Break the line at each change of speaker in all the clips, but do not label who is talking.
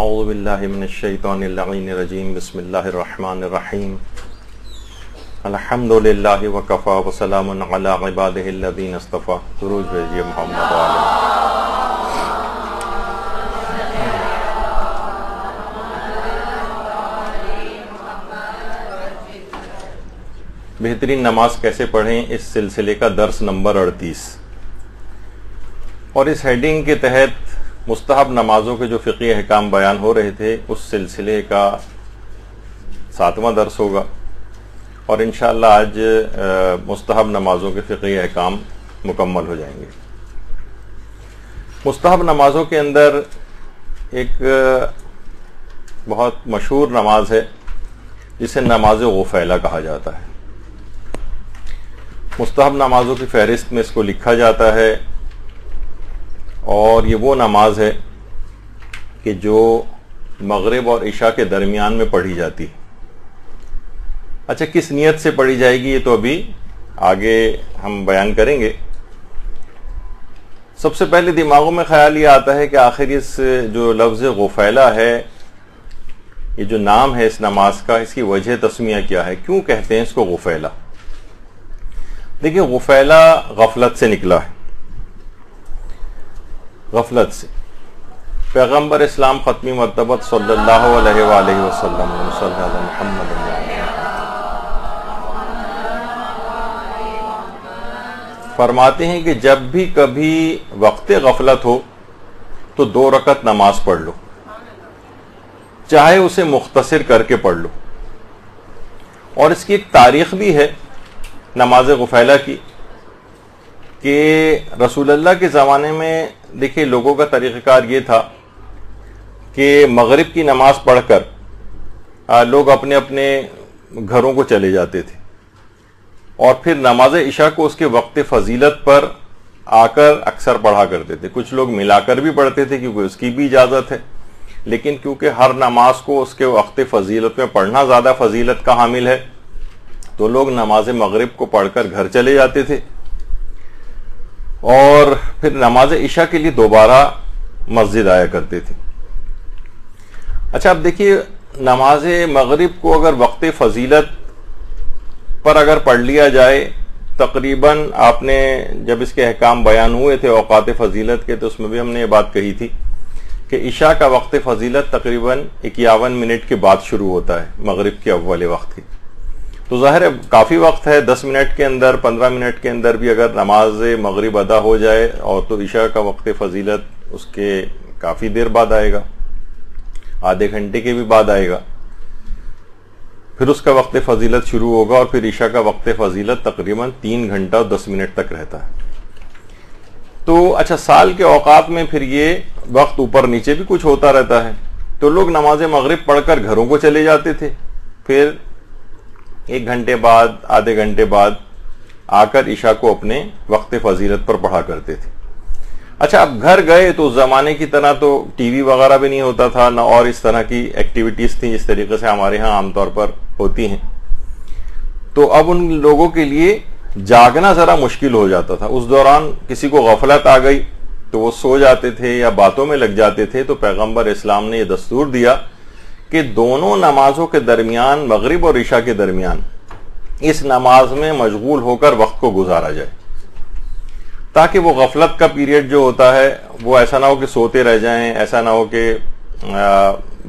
اعوذ باللہ من الشیطان اللعین الرجیم بسم اللہ الرحمن الرحیم الحمد للہ وکفا وسلام علی عبادہ الذین اصطفیٰ. درود بھیجیے محمد علیہ. بہترین نماز کیسے پڑھیں، اس سلسلے کا درس نمبر 38، اور اس ہیڈنگ کے تحت مستحب نمازوں کے جو فقہی احکام بیان ہو رہے تھے اس سلسلے کا 7واں درس ہوگا، اور انشاءاللہ آج مستحب نمازوں کے فقہی احکام مکمل ہو جائیں گے. مستحب نمازوں کے اندر ایک بہت مشہور نماز ہے جسے نماز غفیلہ کہا جاتا ہے. مستحب نمازوں کی فہرست میں اس کو لکھا جاتا ہے، اور یہ وہ نماز ہے کہ جو مغرب اور عشاء کے درمیان میں پڑھی جاتی ہے. اچھا، کس نیت سے پڑھی جائے گی یہ تو ابھی آگے ہم بیان کریں گے. سب سے پہلے دماغوں میں خیال یہ آتا ہے کہ آخر اس جو لفظ غفیلہ ہے، یہ جو نام ہے اس نماز کا، اس کی وجہ تسمیہ کیا ہے، کیوں کہتے ہیں اس کو غفیلہ. دیکھیں، غفیلہ غفلت سے نکلا ہے، غفلت سے. پیغمبر اسلام ختمی مرتبت صلی اللہ علیہ وآلہ وسلم صلی اللہ محمد فرماتے ہیں کہ جب بھی کبھی وقت غفلت ہو تو 2 رکعت نماز پڑھ لو، چاہے اسے مختصر کر کے پڑھ لو. اور اس کی ایک تاریخ بھی ہے نماز غفیلہ کی، کہ رسول اللہ کے زمانے میں دیکھیں لوگوں کا طریقہ کار یہ تھا کہ مغرب کی نماز پڑھ کر لوگ اپنے اپنے گھروں کو چلے جاتے تھے، اور پھر نماز عشاء کو اس کے وقت فضیلت پر آ کر اکثر پڑھا کرتے تھے. کچھ لوگ ملا کر بھی پڑھتے تھے کیونکہ اس کی بھی اجازت ہے، لیکن کیونکہ ہر نماز کو اس کے وقت فضیلت میں پڑھنا زیادہ فضیلت کا حامل ہے تو لوگ نماز مغرب کو پڑھ کر گھر چلے جاتے تھے، اور پھر نماز عشاء کے لیے دوبارہ مسجد آیا کرتے تھے. اچھا، اب دیکھیے، نماز مغرب کو اگر وقت فضیلت پر اگر پڑھ لیا جائے، تقریباً آپ نے جب اس کے احکام بیان ہوئے تھے اوقات فضیلت کے تو اس میں بھی ہم نے یہ بات کہی تھی کہ عشاء کا وقت فضیلت تقریباً 51 منٹ کے بعد شروع ہوتا ہے مغرب کے اول وقت کی. تو ظاہر ہے کافی وقت ہے، 10 منٹ کے اندر 15 منٹ کے اندر بھی اگر نماز مغرب ادا ہو جائے اور تو عشاء کا وقت فضیلت اس کے کافی دیر بعد آئے گا، آدھے گھنٹے کے بھی بعد آئے گا. پھر اس کا وقت فضیلت شروع ہوگا اور پھر عشاء کا وقت فضیلت تقریباً 3 گھنٹہ اور 10 منٹ تک رہتا ہے. تو اچھا، سال کے اوقات میں پھر یہ وقت اوپر نیچے بھی کچھ ہوتا رہتا ہے، تو لوگ نماز مغرب پڑھ کر گھروں کو چلے جاتے تھے، پھر 1 گھنٹے بعد آدھے گھنٹے بعد آ کر عشاء کو اپنے وقت فضیلت پر پڑھا کرتے تھے. اچھا، اب گھر گئے تو اس زمانے کی طرح تو ٹی وی وغیرہ بھی نہیں ہوتا تھا، نہ اور اس طرح کی ایکٹیویٹیز تھیں جس طریقے سے ہمارے ہاں عام طور پر ہوتی ہیں. تو اب ان لوگوں کے لیے جاگنا ذرا مشکل ہو جاتا تھا. اس دوران کسی کو غفلت آ گئی تو وہ سو جاتے تھے یا باتوں میں لگ جاتے تھے. تو پیغمبر اسلام نے یہ دستور دیا کہ دونوں نمازوں کے درمیان، مغرب اور عشاء کے درمیان، اس نماز میں مشغول ہو کر وقت کو گزارا جائے، تاکہ وہ غفلت کا پیریڈ جو ہوتا ہے وہ ایسا نہ ہو کہ سوتے رہ جائیں، ایسا نہ ہو کہ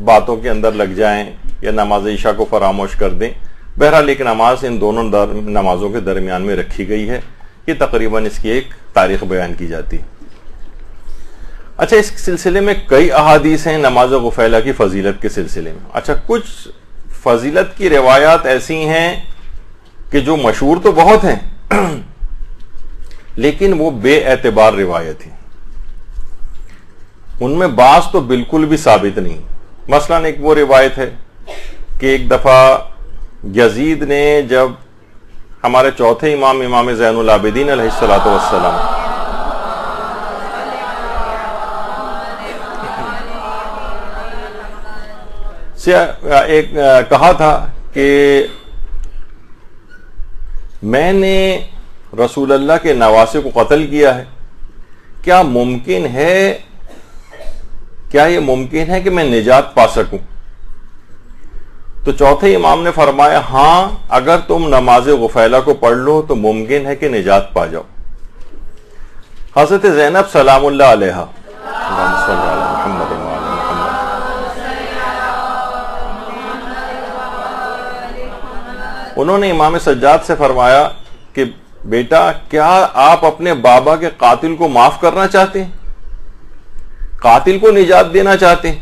باتوں کے اندر لگ جائیں یا نماز عشاء کو فراموش کر دیں. بہرحال ایک نماز ان دونوں نمازوں کے درمیان میں رکھی گئی ہے. یہ تقریباً اس کی ایک تاریخ بیان کی جاتی ہے. اچھا، اس سلسلے میں کئی احادیث ہیں نماز غفیلہ کی فضیلت کے سلسلے میں. اچھا، کچھ فضیلت کی روایات ایسی ہیں کہ جو مشہور تو بہت ہیں لیکن وہ بے اعتبار روایت ہیں. ان میں بعض تو بالکل بھی ثابت نہیں. مثلا ایک وہ روایت ہے کہ ایک دفعہ یزید نے جب ہمارے چوتھے امام زین العابدین علیہ الصلوۃ والسلام سے ایک کہا تھا کہ میں نے رسول اللہ کے نواسے کو قتل کیا ہے، کیا ممکن ہے کیا یہ ممکن ہے کہ میں نجات پا سکوں؟ تو چوتھے امام نے فرمایا ہاں، اگر تم نماز غفیلہ کو پڑھ لو تو ممکن ہے کہ نجات پا جاؤ۔ حضرت زینب سلام اللہ علیہ، اللہم صلی علی محمد وعلی محمد، انہوں نے امام سجاد سے فرمایا کہ بیٹا کیا آپ اپنے بابا کے قاتل کو معاف کرنا چاہتے ہیں، قاتل کو نجات دینا چاہتے ہیں؟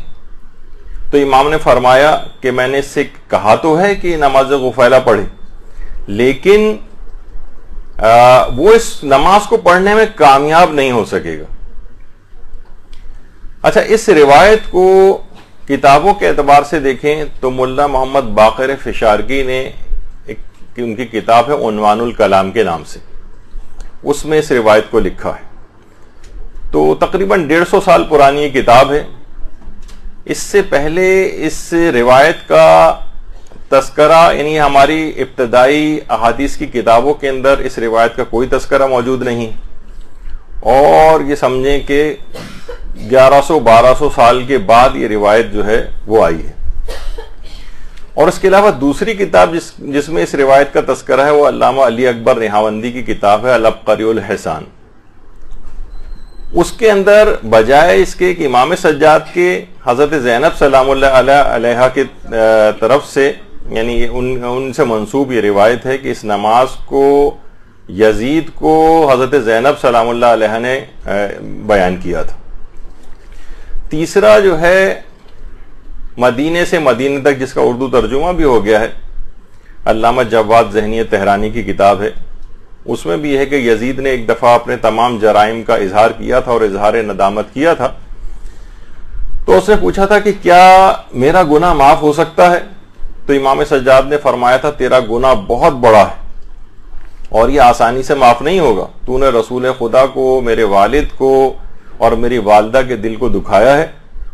تو امام نے فرمایا کہ میں نے اس سے کہا تو ہے کہ نماز غفیلہ پڑھے، لیکن وہ اس نماز کو پڑھنے میں کامیاب نہیں ہو سکے گا۔ اچھا، اس روایت کو کتابوں کے اعتبار سے دیکھیں تو ملا محمد باقر فشارگی نے ان کی کتاب ہے عنوان الکلام کے نام سے، اس میں اس روایت کو لکھا ہے۔ تو تقریباً 150 سال پرانی یہ کتاب ہے۔ اس سے پہلے اس روایت کا تذکرہ، یعنی ہماری ابتدائی احادیث کی کتابوں کے اندر اس روایت کا کوئی تذکرہ موجود نہیں، اور یہ سمجھیں کہ 1100-1200 سال کے بعد یہ روایت جو ہے وہ آئی ہے۔ اور اس کے علاوہ دوسری کتاب جس میں اس روایت کا تذکرہ ہے وہ علامہ علی اکبر نہاوندی کی کتاب ہے العبقری الحسان۔ اس کے اندر بجائے اس کے کہ امام سجاد کے حضرت زینب سلام اللہ علیہ کی طرف سے، یعنی ان سے منسوب یہ روایت ہے کہ اس نماز کو یزید کو حضرت زینب سلام اللہ علیہ نے بیان کیا تھا۔ تیسرا جو ہے مدینے سے مدینے تک، جس کا اردو ترجمہ بھی ہو گیا ہے، علامہ جواد ذہنی تہرانی کی کتاب ہے۔ اس میں بھی ہے کہ یزید نے ایک دفعہ اپنے تمام جرائم کا اظہار کیا تھا اور اظہار ندامت کیا تھا، تو اس نے پوچھا تھا کہ کیا میرا گناہ معاف ہو سکتا ہے؟ تو امام سجاد نے فرمایا تھا تیرا گناہ بہت بڑا ہے اور یہ آسانی سے معاف نہیں ہوگا، تو نے رسول خدا کو، میرے والد کو اور میری والدہ کے دل کو دکھایا ہے۔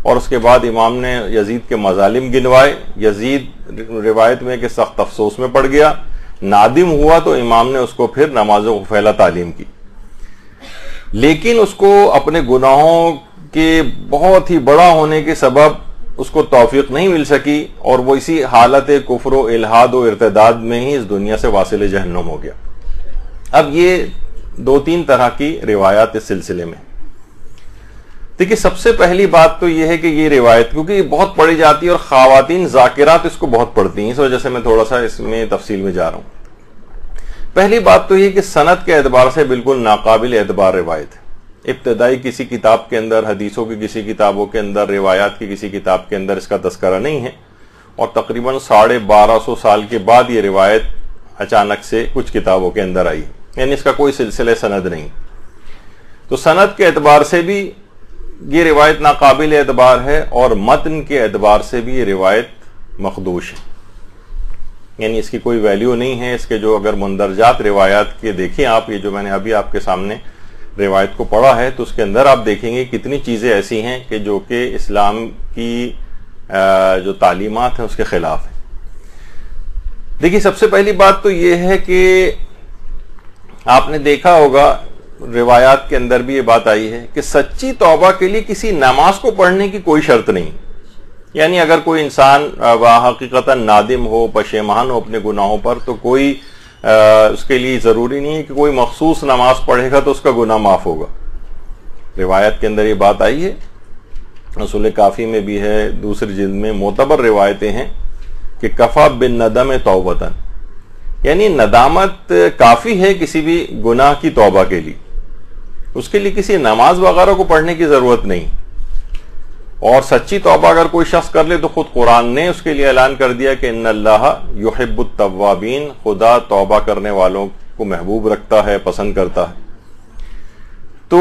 اور اس کے بعد امام نے یزید کے مظالم گنوائے۔ یزید روایت میں کہ سخت افسوس میں پڑ گیا، نادم ہوا، تو امام نے اس کو پھر نماز غفیلہ تعلیم کی، لیکن اس کو اپنے گناہوں کے بہت ہی بڑا ہونے کے سبب اس کو توفیق نہیں مل سکی، اور وہ اسی حالت کفر و الحاد و ارتداد میں ہی اس دنیا سے واصل جہنم ہو گیا۔ اب یہ 2-3 طرح کی روایات اس سلسلے میں۔ دیکھیے، سب سے پہلی بات تو یہ ہے کہ یہ روایت کیونکہ یہ بہت پڑھی جاتی ہے اور خواتین ذاکرات اس کو بہت پڑھتی ہیں، اس وجہ سے میں تھوڑا سا اس میں تفصیل میں جا رہا ہوں۔ پہلی بات تو یہ کہ سند کے اعتبار سے بالکل ناقابل اعتبار روایت ہے۔ ابتدائی کسی کتاب کے اندر، حدیثوں کی کسی کتابوں کے اندر، روایات کی کسی کتاب کے اندر اس کا تذکرہ نہیں ہے، اور تقریباً 1250 سال کے بعد یہ روایت اچانک سے کچھ کتابوں کے اندر آئی، یعنی اس کا کوئی سلسلہ سند نہیں۔ تو سند کے اعتبار سے بھی یہ روایت ناقابل اعتبار ہے، اور متن کے اعتبار سے بھی یہ روایت مخدوش ہے، یعنی اس کی کوئی ویلیو نہیں ہے۔ اس کے جو اگر مندرجات روایات کے دیکھیں آپ، یہ جو میں نے ابھی آپ کے سامنے روایت کو پڑھا ہے، تو اس کے اندر آپ دیکھیں گے کتنی چیزیں ایسی ہیں کہ جو کہ اسلام کی جو تعلیمات ہیں اس کے خلاف ہیں۔ دیکھیے، سب سے پہلی بات تو یہ ہے کہ آپ نے دیکھا ہوگا روایات کے اندر بھی یہ بات آئی ہے کہ سچی توبہ کے لیے کسی نماز کو پڑھنے کی کوئی شرط نہیں، یعنی اگر کوئی انسان حقیقتاً نادم ہو، پشیمان ہو اپنے گناہوں پر، تو کوئی اس کے لیے ضروری نہیں ہے کہ کوئی مخصوص نماز پڑھے گا تو اس کا گناہ معاف ہوگا۔ روایت کے اندر یہ بات آئی ہے، اصول کافی میں بھی ہے، دوسری جلد میں معتبر روایتیں ہیں کہ کفا بالندم توبتاً، یعنی ندامت کافی ہے کسی بھی گناہ کی توبہ کے لیے، اس کے لیے کسی نماز وغیرہ کو پڑھنے کی ضرورت نہیں۔ اور سچی توبہ اگر کوئی شخص کر لے تو خود قرآن نے اس کے لیے اعلان کر دیا کہ ان اللہ یحب التوابین، خدا توبہ کرنے والوں کو محبوب رکھتا ہے، پسند کرتا ہے۔ تو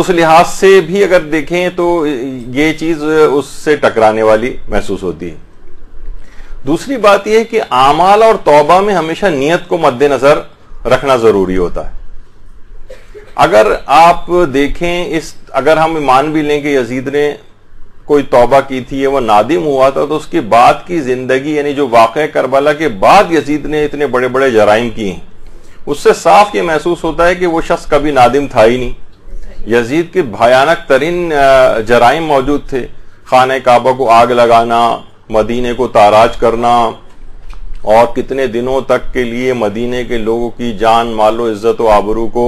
اس لحاظ سے بھی اگر دیکھیں تو یہ چیز اس سے ٹکرانے والی محسوس ہوتی ہے۔ دوسری بات یہ ہے کہ اعمال اور توبہ میں ہمیشہ نیت کو مد نظر رکھنا ضروری ہوتا ہے۔ اگر آپ دیکھیں، اگر ہم مان بھی لیں کہ یزید نے کوئی توبہ کی تھی، وہ نادم ہوا تھا، تو اس کے بعد کی زندگی، یعنی جو واقعہ کربلا کے بعد یزید نے اتنے بڑے بڑے جرائم کیے ہیں، اس سے صاف یہ محسوس ہوتا ہے کہ وہ شخص کبھی نادم تھا ہی نہیں۔ یزید کے بھیانک ترین جرائم موجود تھے، خانہ کعبہ کو آگ لگانا، مدینے کو تاراج کرنا، اور کتنے دنوں تک کے لیے مدینے کے لوگوں کی جان، مال و عزت و آبرو کو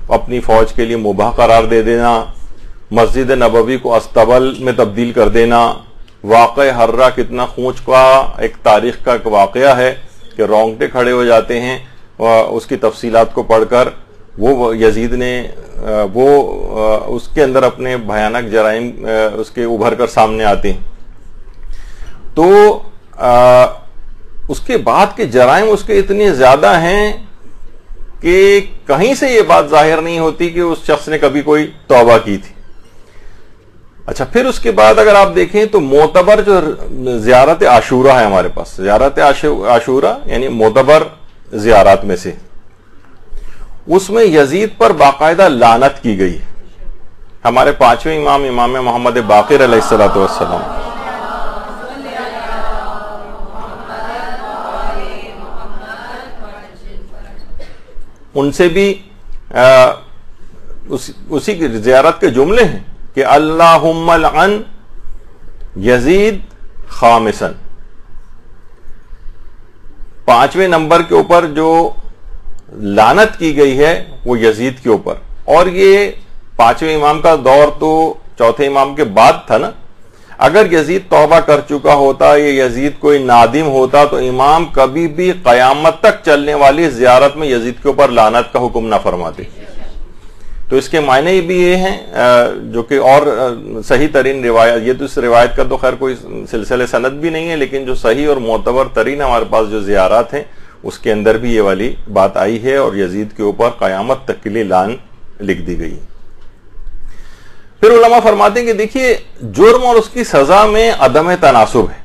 اپنی فوج کے لیے مباح قرار دے دینا، مسجد نبوی کو استبل میں تبدیل کر دینا۔ واقع حرہ کتنا خونچ کا ایک تاریخ کا ایک واقعہ ہے کہ رونگٹے کھڑے ہو جاتے ہیں اس کی تفصیلات کو پڑھ کر۔ وہ یزید نے اس کے اندر اپنے بھیانک جرائم اس کے ابھر کر سامنے آتے ہیں۔ تو اس کے بعد کے جرائم اس کے اتنے زیادہ ہیں کہ کہیں سے یہ بات ظاہر نہیں ہوتی کہ اس شخص نے کبھی کوئی توبہ کی تھی۔ اچھا، پھر اس کے بعد اگر آپ دیکھیں تو معتبر جو زیارت عاشورہ ہے ہمارے پاس، زیارت عاشورہ یعنی معتبر زیارات میں سے، اس میں یزید پر باقاعدہ لعنت کی گئی ہے۔ ہمارے پانچویں امام، امام محمد باقر علیہ الصلوۃ والسلام، ان سے بھی اسی کی زیارت کے جملے ہیں کہ اللہم لعن یزید خامسا، پانچویں نمبر کے اوپر جو لعنت کی گئی ہے وہ یزید کے اوپر۔ اور یہ پانچویں امام کا دور تو چوتھے امام کے بعد تھا نا۔ اگر یزید توبہ کر چکا ہوتا، یہ یزید کوئی نادم ہوتا، تو امام کبھی بھی قیامت تک چلنے والی زیارت میں یزید کے اوپر لعنت کا حکم نہ فرماتے۔ تو اس کے معنی بھی یہ ہیں جو کہ اور صحیح ترین روایت، یہ تو اس روایت کا تو خیر کوئی سلسلہ سند بھی نہیں ہے، لیکن جو صحیح اور معتبر ترین ہمارے پاس جو زیارات ہیں اس کے اندر بھی یہ والی بات آئی ہے، اور یزید کے اوپر قیامت تک کے لیے لعن لکھ دی گئی۔ پھر علماء فرماتے ہیں کہ دیکھیے جرم اور اس کی سزا میں عدم تناسب ہے،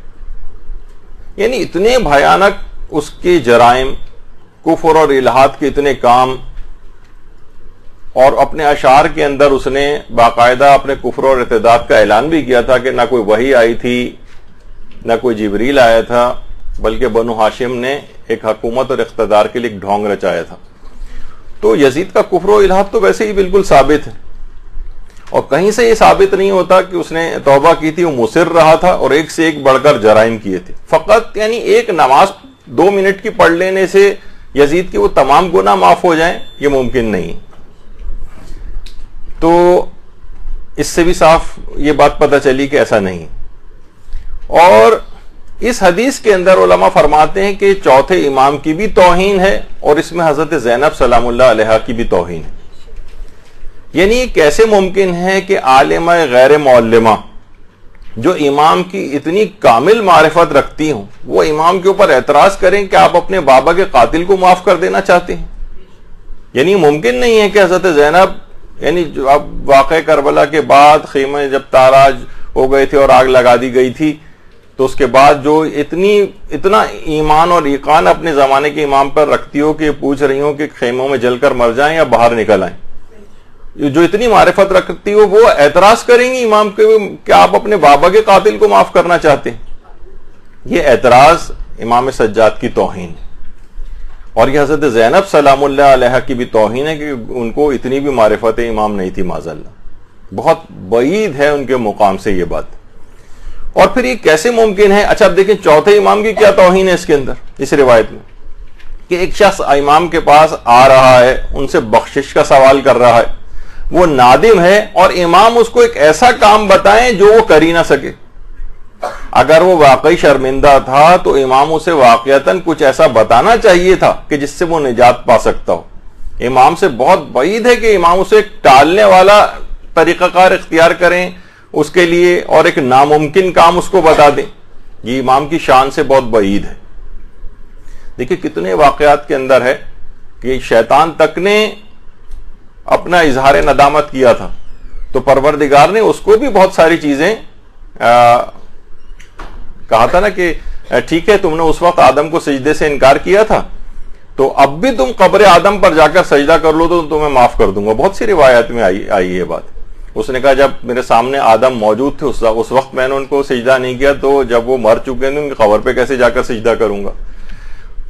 یعنی اتنے بھیانک اس کے جرائم، کفر اور الحاد کے اتنے کام، اور اپنے اشعار کے اندر اس نے باقاعدہ اپنے کفر اور ارتداد کا اعلان بھی کیا تھا کہ نہ کوئی وحی آئی تھی، نہ کوئی جبریل آیا تھا، بلکہ بنو ہاشم نے ایک حکومت اور اقتدار کے لیے ایک ڈھونگ رچایا تھا۔ تو یزید کا کفر و الحاد تو ویسے ہی بالکل ثابت ہے، اور کہیں سے یہ ثابت نہیں ہوتا کہ اس نے توبہ کی تھی، وہ مصر رہا تھا اور ایک سے ایک بڑھ کر جرائم کیے تھے۔ فقط یعنی ایک نماز 2 منٹ کی پڑھ لینے سے یزید کے وہ تمام گناہ معاف ہو جائیں، یہ ممکن نہیں۔ تو اس سے بھی صاف یہ بات پتہ چلی کہ ایسا نہیں۔ اور اس حدیث کے اندر علماء فرماتے ہیں کہ چوتھے امام کی بھی توہین ہے، اور اس میں حضرت زینب سلام اللہ علیہا کی بھی توہین ہے۔ یعنی کیسے ممکن ہے کہ عالمہ غیر معلمہ جو امام کی اتنی کامل معرفت رکھتی ہوں، وہ امام کے اوپر اعتراض کریں کہ آپ اپنے بابا کے قاتل کو معاف کر دینا چاہتے ہیں؟ یعنی ممکن نہیں ہے کہ حضرت زینب، یعنی جو اب واقع کربلا کے بعد خیمہ جب تاراج ہو گئے تھے اور آگ لگا دی گئی تھی، تو اس کے بعد جو اتنا ایمان اور ایقان اپنے زمانے کے امام پر رکھتی ہو کہ پوچھ رہی ہوں کہ خیموں میں جل کر مر جائیں یا باہر نکل آئیں، جو اتنی معرفت رکھتی ہو، وہ اعتراض کریں گی امام کے کہ آپ اپنے بابا کے قاتل کو معاف کرنا چاہتے ہیں؟ یہ اعتراض امام سجاد کی توہین ہے، اور یہ حضرت زینب سلام اللہ علیہ کی بھی توہین ہے کہ ان کو اتنی بھی معرفت امام نہیں تھی معاذ اللہ۔ بہت بعید ہے ان کے مقام سے یہ بات۔ اور پھر یہ کیسے ممکن ہے؟ اچھا اب دیکھیں چوتھے امام کی کیا توہین ہے اس کے اندر، اس روایت میں، کہ ایک شخص امام کے پاس آ رہا ہے، ان سے بخشش کا سوال کر رہا ہے، وہ نادم ہے، اور امام اس کو ایک ایسا کام بتائیں جو وہ کر ہی نہ سکے۔ اگر وہ واقعی شرمندہ تھا تو امام اسے واقعتاً کچھ ایسا بتانا چاہیے تھا کہ جس سے وہ نجات پا سکتا ہو۔ امام سے بہت بعید ہے کہ امام اسے ٹالنے والا طریقہ کار اختیار کریں اس کے لیے، اور ایک ناممکن کام اس کو بتا دیں۔ یہ امام کی شان سے بہت بعید ہے۔ دیکھیں کتنے واقعات کے اندر ہے کہ شیطان تک نے اپنا اظہار ندامت کیا تھا، تو پروردگار نے اس کو بھی بہت ساری چیزیں کہا تھا نا کہ ٹھیک ہے تم نے اس وقت آدم کو سجدے سے انکار کیا تھا، تو اب بھی تم قبر آدم پر جا کر سجدہ کر لو تو تمہیں معاف کر دوں گا۔ بہت سی روایات میں آئی یہ بات۔ اس نے کہا جب میرے سامنے آدم موجود تھے اس وقت میں نے ان کو سجدہ نہیں کیا، تو جب وہ مر چکے ہیں ان کی قبر پہ کیسے جا کر سجدہ کروں گا؟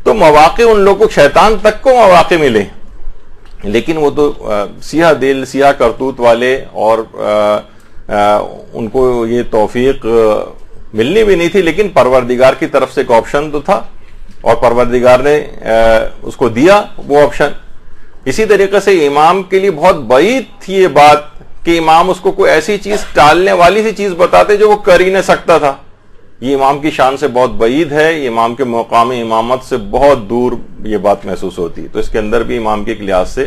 تو مواقع ان لوگوں کو، شیطان تک کو مواقع ملے، لیکن وہ تو سیاہ دل، سیاہ کرتوت والے اور ان کو یہ توفیق ملنی بھی نہیں تھی، لیکن پروردگار کی طرف سے ایک آپشن تو تھا اور پروردگار نے اس کو دیا وہ آپشن۔ اسی طریقے سے امام کے لیے بہت بعید تھی یہ بات کہ امام اس کو کوئی ایسی چیز ٹالنے والی سی چیز بتاتے جو وہ کر ہی نہ سکتا تھا۔ یہ امام کی شان سے بہت بعید ہے، یہ امام کے مقام امامت سے بہت دور یہ بات محسوس ہوتی ہے، تو اس کے اندر بھی امام کے لحاظ سے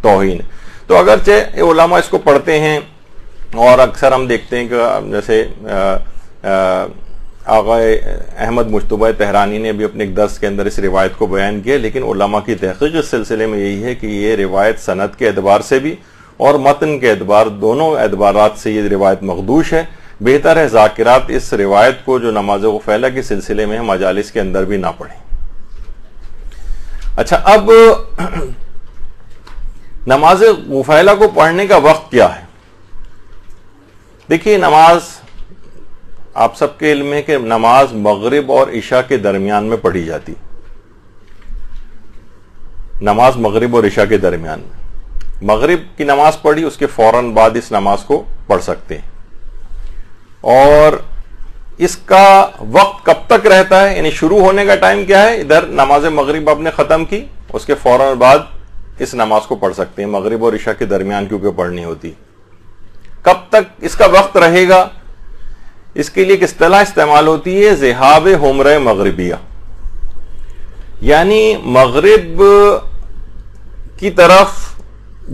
توہین ہے۔ تو اگرچہ علماء اس کو پڑھتے ہیں اور اکثر ہم دیکھتے ہیں کہ جیسے آقا احمد مجتبی تہرانی نے بھی اپنے ایک درس کے اندر اس روایت کو بیان کیا، لیکن علماء کی تحقیق اس سلسلے میں یہی ہے کہ یہ روایت سند کے اعتبار سے بھی اور متن کے اعتبار دونوں اعتبارات سے یہ روایت مخدوش ہے۔ بہتر ہے ذاکرات اس روایت کو جو نماز غفیلہ کے سلسلے میں مجالس کے اندر بھی نہ پڑھیں۔ اچھا، اب نماز غفیلہ کو پڑھنے کا وقت کیا ہے؟ دیکھیے، نماز آپ سب کے علم ہے کہ نماز مغرب اور عشاء کے درمیان میں پڑھی جاتی، نماز مغرب اور عشاء کے درمیان میں۔ مغرب کی نماز پڑھی، اس کے فوراً بعد اس نماز کو پڑھ سکتے ہیں، اور اس کا وقت کب تک رہتا ہے، یعنی شروع ہونے کا ٹائم کیا ہے؟ ادھر نماز مغرب آپ نے ختم کی، اس کے فوراً بعد اس نماز کو پڑھ سکتے ہیں، مغرب اور عشاء کے درمیان کیونکہ پڑھنی ہوتی۔ کب تک اس کا وقت رہے گا؟ اس کے لیے ایک اصطلاح استعمال ہوتی ہے، ذہاب حمرہ مغربیہ، یعنی مغرب کی طرف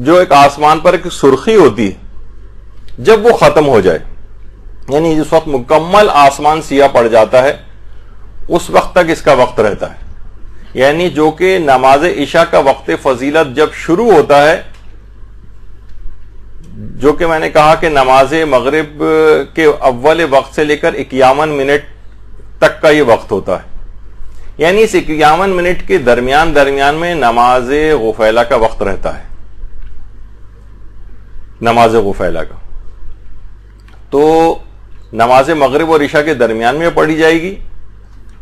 جو ایک آسمان پر ایک سرخی ہوتی ہے، جب وہ ختم ہو جائے، یعنی جس وقت مکمل آسمان سیاہ پڑ جاتا ہے، اس وقت تک اس کا وقت رہتا ہے۔ یعنی جو کہ نماز عشاء کا وقت فضیلت جب شروع ہوتا ہے، جو کہ میں نے کہا کہ نماز مغرب کے اول وقت سے لے کر 51 منٹ تک کا یہ وقت ہوتا ہے، یعنی اس 51 منٹ کے درمیان میں نماز غفیلہ کا وقت رہتا ہے، نماز غفیلہ کا۔ تو نماز مغرب اور عشاء کے درمیان میں پڑھی جائے گی،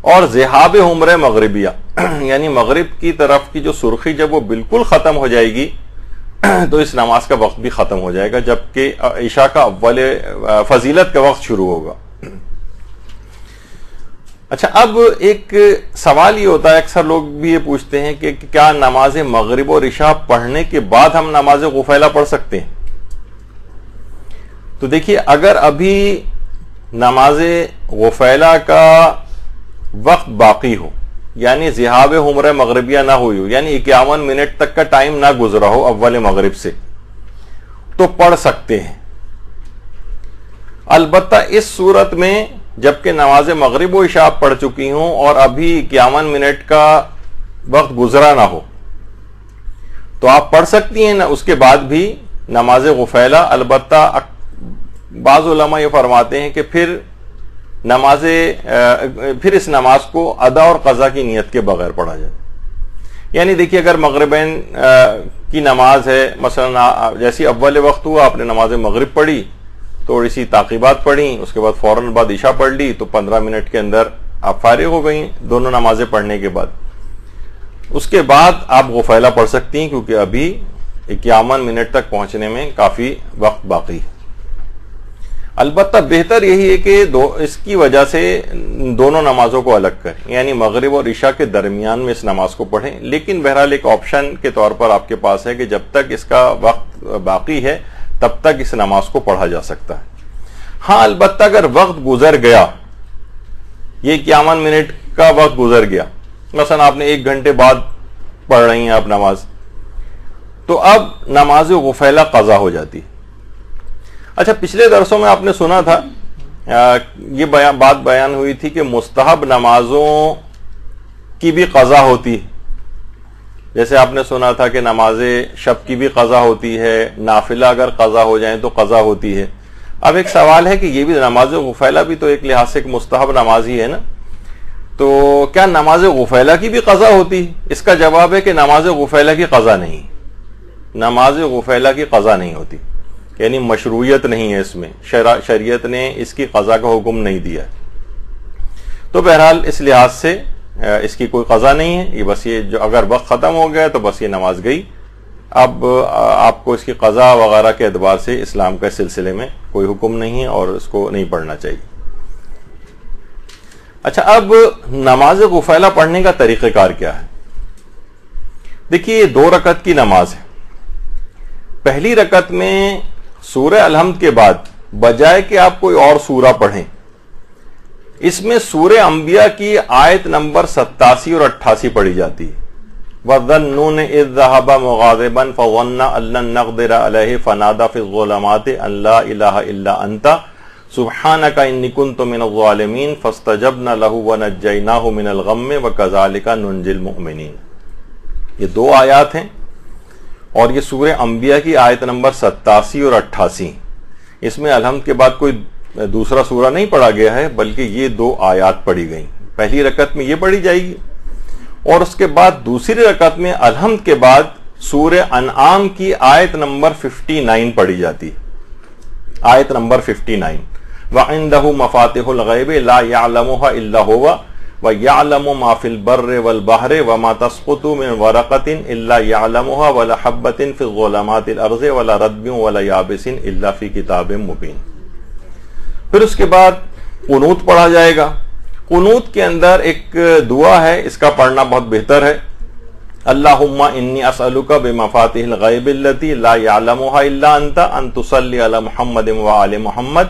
اور ذہاب حمرہ مغربیہ یعنی مغرب کی طرف کی جو سرخی جب وہ بالکل ختم ہو جائے گی تو اس نماز کا وقت بھی ختم ہو جائے گا، جبکہ عشاء کا اول فضیلت کا وقت شروع ہوگا۔ اچھا، اب ایک سوال یہ ہوتا ہے، اکثر لوگ بھی یہ پوچھتے ہیں کہ کیا نماز مغرب اور عشاء پڑھنے کے بعد ہم نماز غفیلہ پڑھ سکتے ہیں؟ تو دیکھیے، اگر ابھی نماز غفیلہ کا وقت باقی ہو، یعنی ذہاب حمرہ مغربیہ نہ ہوئی ہو، یعنی 51 منٹ تک کا ٹائم نہ گزرا ہو اول مغرب سے، تو پڑھ سکتے ہیں۔ البتہ اس صورت میں جبکہ نماز مغرب و عشاء پڑھ چکی ہوں اور ابھی 51 منٹ کا وقت گزرا نہ ہو، تو آپ پڑھ سکتی ہیں اس کے بعد بھی نماز غفیلہ۔ البتہ بعض علماء یہ فرماتے ہیں کہ پھر اس نماز کو ادا اور قضا کی نیت کے بغیر پڑھا جائے۔ یعنی دیکھیے، اگر مغربین کی نماز ہے، مثلا جیسی اول وقت ہوا آپ نے نماز مغرب پڑھی، تھوڑی سی تعقیبات پڑھی، اس کے بعد فوراً بعد عشاء پڑھ لی، تو 15 منٹ کے اندر آپ فارغ ہو گئیں دونوں نمازیں پڑھنے کے بعد۔ اس کے بعد آپ غفیلہ پڑھ سکتی ہیں، کیونکہ ابھی 51 منٹ تک پہنچنے میں کافی وقت باقی ہے۔ البتہ بہتر یہی ہے کہ اس کی وجہ سے دونوں نمازوں کو الگ کریں، یعنی مغرب اور عشاء کے درمیان میں اس نماز کو پڑھیں، لیکن بہرحال ایک آپشن کے طور پر آپ کے پاس ہے کہ جب تک اس کا وقت باقی ہے تب تک اس نماز کو پڑھا جا سکتا ہے۔ ہاں، البتہ اگر وقت گزر گیا، یہ 51 منٹ کا وقت گزر گیا، مثلا آپ نے 1 گھنٹے بعد پڑھ رہی ہیں آپ نماز، تو اب نماز غفیلہ قضا ہو جاتی۔ اچھا، پچھلے درسوں میں آپ نے سنا تھا، یہ بات بیان ہوئی تھی کہ مستحب نمازوں کی بھی قضا ہوتی ہے۔ جیسے آپ نے سنا تھا کہ نماز شب کی بھی قضا ہوتی ہے، نافلہ اگر قضا ہو جائیں تو قضا ہوتی ہے۔ اب ایک سوال ہے کہ یہ بھی نماز غفیلہ بھی تو ایک لحاظ سے ایک مستحب نماز ہی ہے نا، تو کیا نماز غفیلہ کی بھی قضا ہوتی ہے؟ اس کا جواب ہے کہ نماز غفیلہ کی قضا نہیں، نماز غفیلہ کی قضا نہیں ہوتی، یعنی مشروعیت نہیں ہے اس میں، شریعت نے اس کی قضا کا حکم نہیں دیا ہے۔ تو بہرحال اس لحاظ سے اس کی کوئی قضا نہیں ہے، یہ بس یہ جو اگر وقت ختم ہو گیا تو بس یہ نماز گئی، اب آپ کو اس کی قضا وغیرہ کے اعتبار سے اسلام کے سلسلے میں کوئی حکم نہیں ہے اور اس کو نہیں پڑھنا چاہیے. اچھا، اب نماز غفیلہ پڑھنے کا طریقہ کار کیا ہے؟ دیکھیے، 2 رکعت کی نماز ہے. پہلی رکعت میں سورہ الحمد کے بعد بجائے کہ آپ کوئی اور سورہ پڑھیں، اس میں سورہ انبیاء کی آیت نمبر 87 اور 88 پڑھی جاتی ہے. وَظَنُّونِ إِذْ ذَهَبَ مُغَاضِبًا فَظَنَّ أَن لَّن نَّقْدِرَ عَلَيْهِ فَنَادَىٰ فِي الظُّلُمَاتِ أَن لَّا إِلَٰهَ إِلَّا أَنتَ سُبْحَانَكَ إِنِّي كُنتُ مِنَ الظَّالِمِينَ فَاسْتَجَبْنَا لَهُ وَنَجَّيْنَاهُ مِنَ الْغَمِّ وَكَذَٰلِكَ نُنجِي الْمُؤْمِنِينَ. یہ 2 آیات ہیں اور یہ سورہ انبیاء کی آیت نمبر 87 اور 88. اس میں الحمد کے بعد کوئی دوسرا سورہ نہیں پڑھا گیا ہے، بلکہ یہ 2 آیات پڑھی گئیں. پہلی رکعت میں یہ پڑھی جائے گی اور اس کے بعد دوسری رکعت میں الحمد کے بعد سورہ انعام کی آیت نمبر 59 پڑھی جاتی. آیت نمبر 59، وَعِندَهُ مَفَاتِحُ الْغَيْبِ لَا يَعْلَمُهَا إِلَّا هُوَ وَيَعْلَمُ مَا فِي الْبَرِّ وَالْبَحْرِ وَمَا تَسْقُطُ مِنْ وَرَقَةٍ إِلَّا يَعْلَمُهَا وَلَا حَبَّةٍ فِي الظُّلُمَاتِ الْأَرْضِ وَلَا رَطْبٍ وَلَا يَابِسٍ إِلَّا فِي كِتَابٍ مُبِينٍ. پھر اس کے بعد قنوت پڑھا جائے گا. قنوت کے اندر ایک دعا ہے، اس کا پڑھنا بہت بہتر ہے. اللہم انی اسألک بمفاتیح الغیب التی لا یعلمها الا انت ان تصلی علی محمد وآل محمد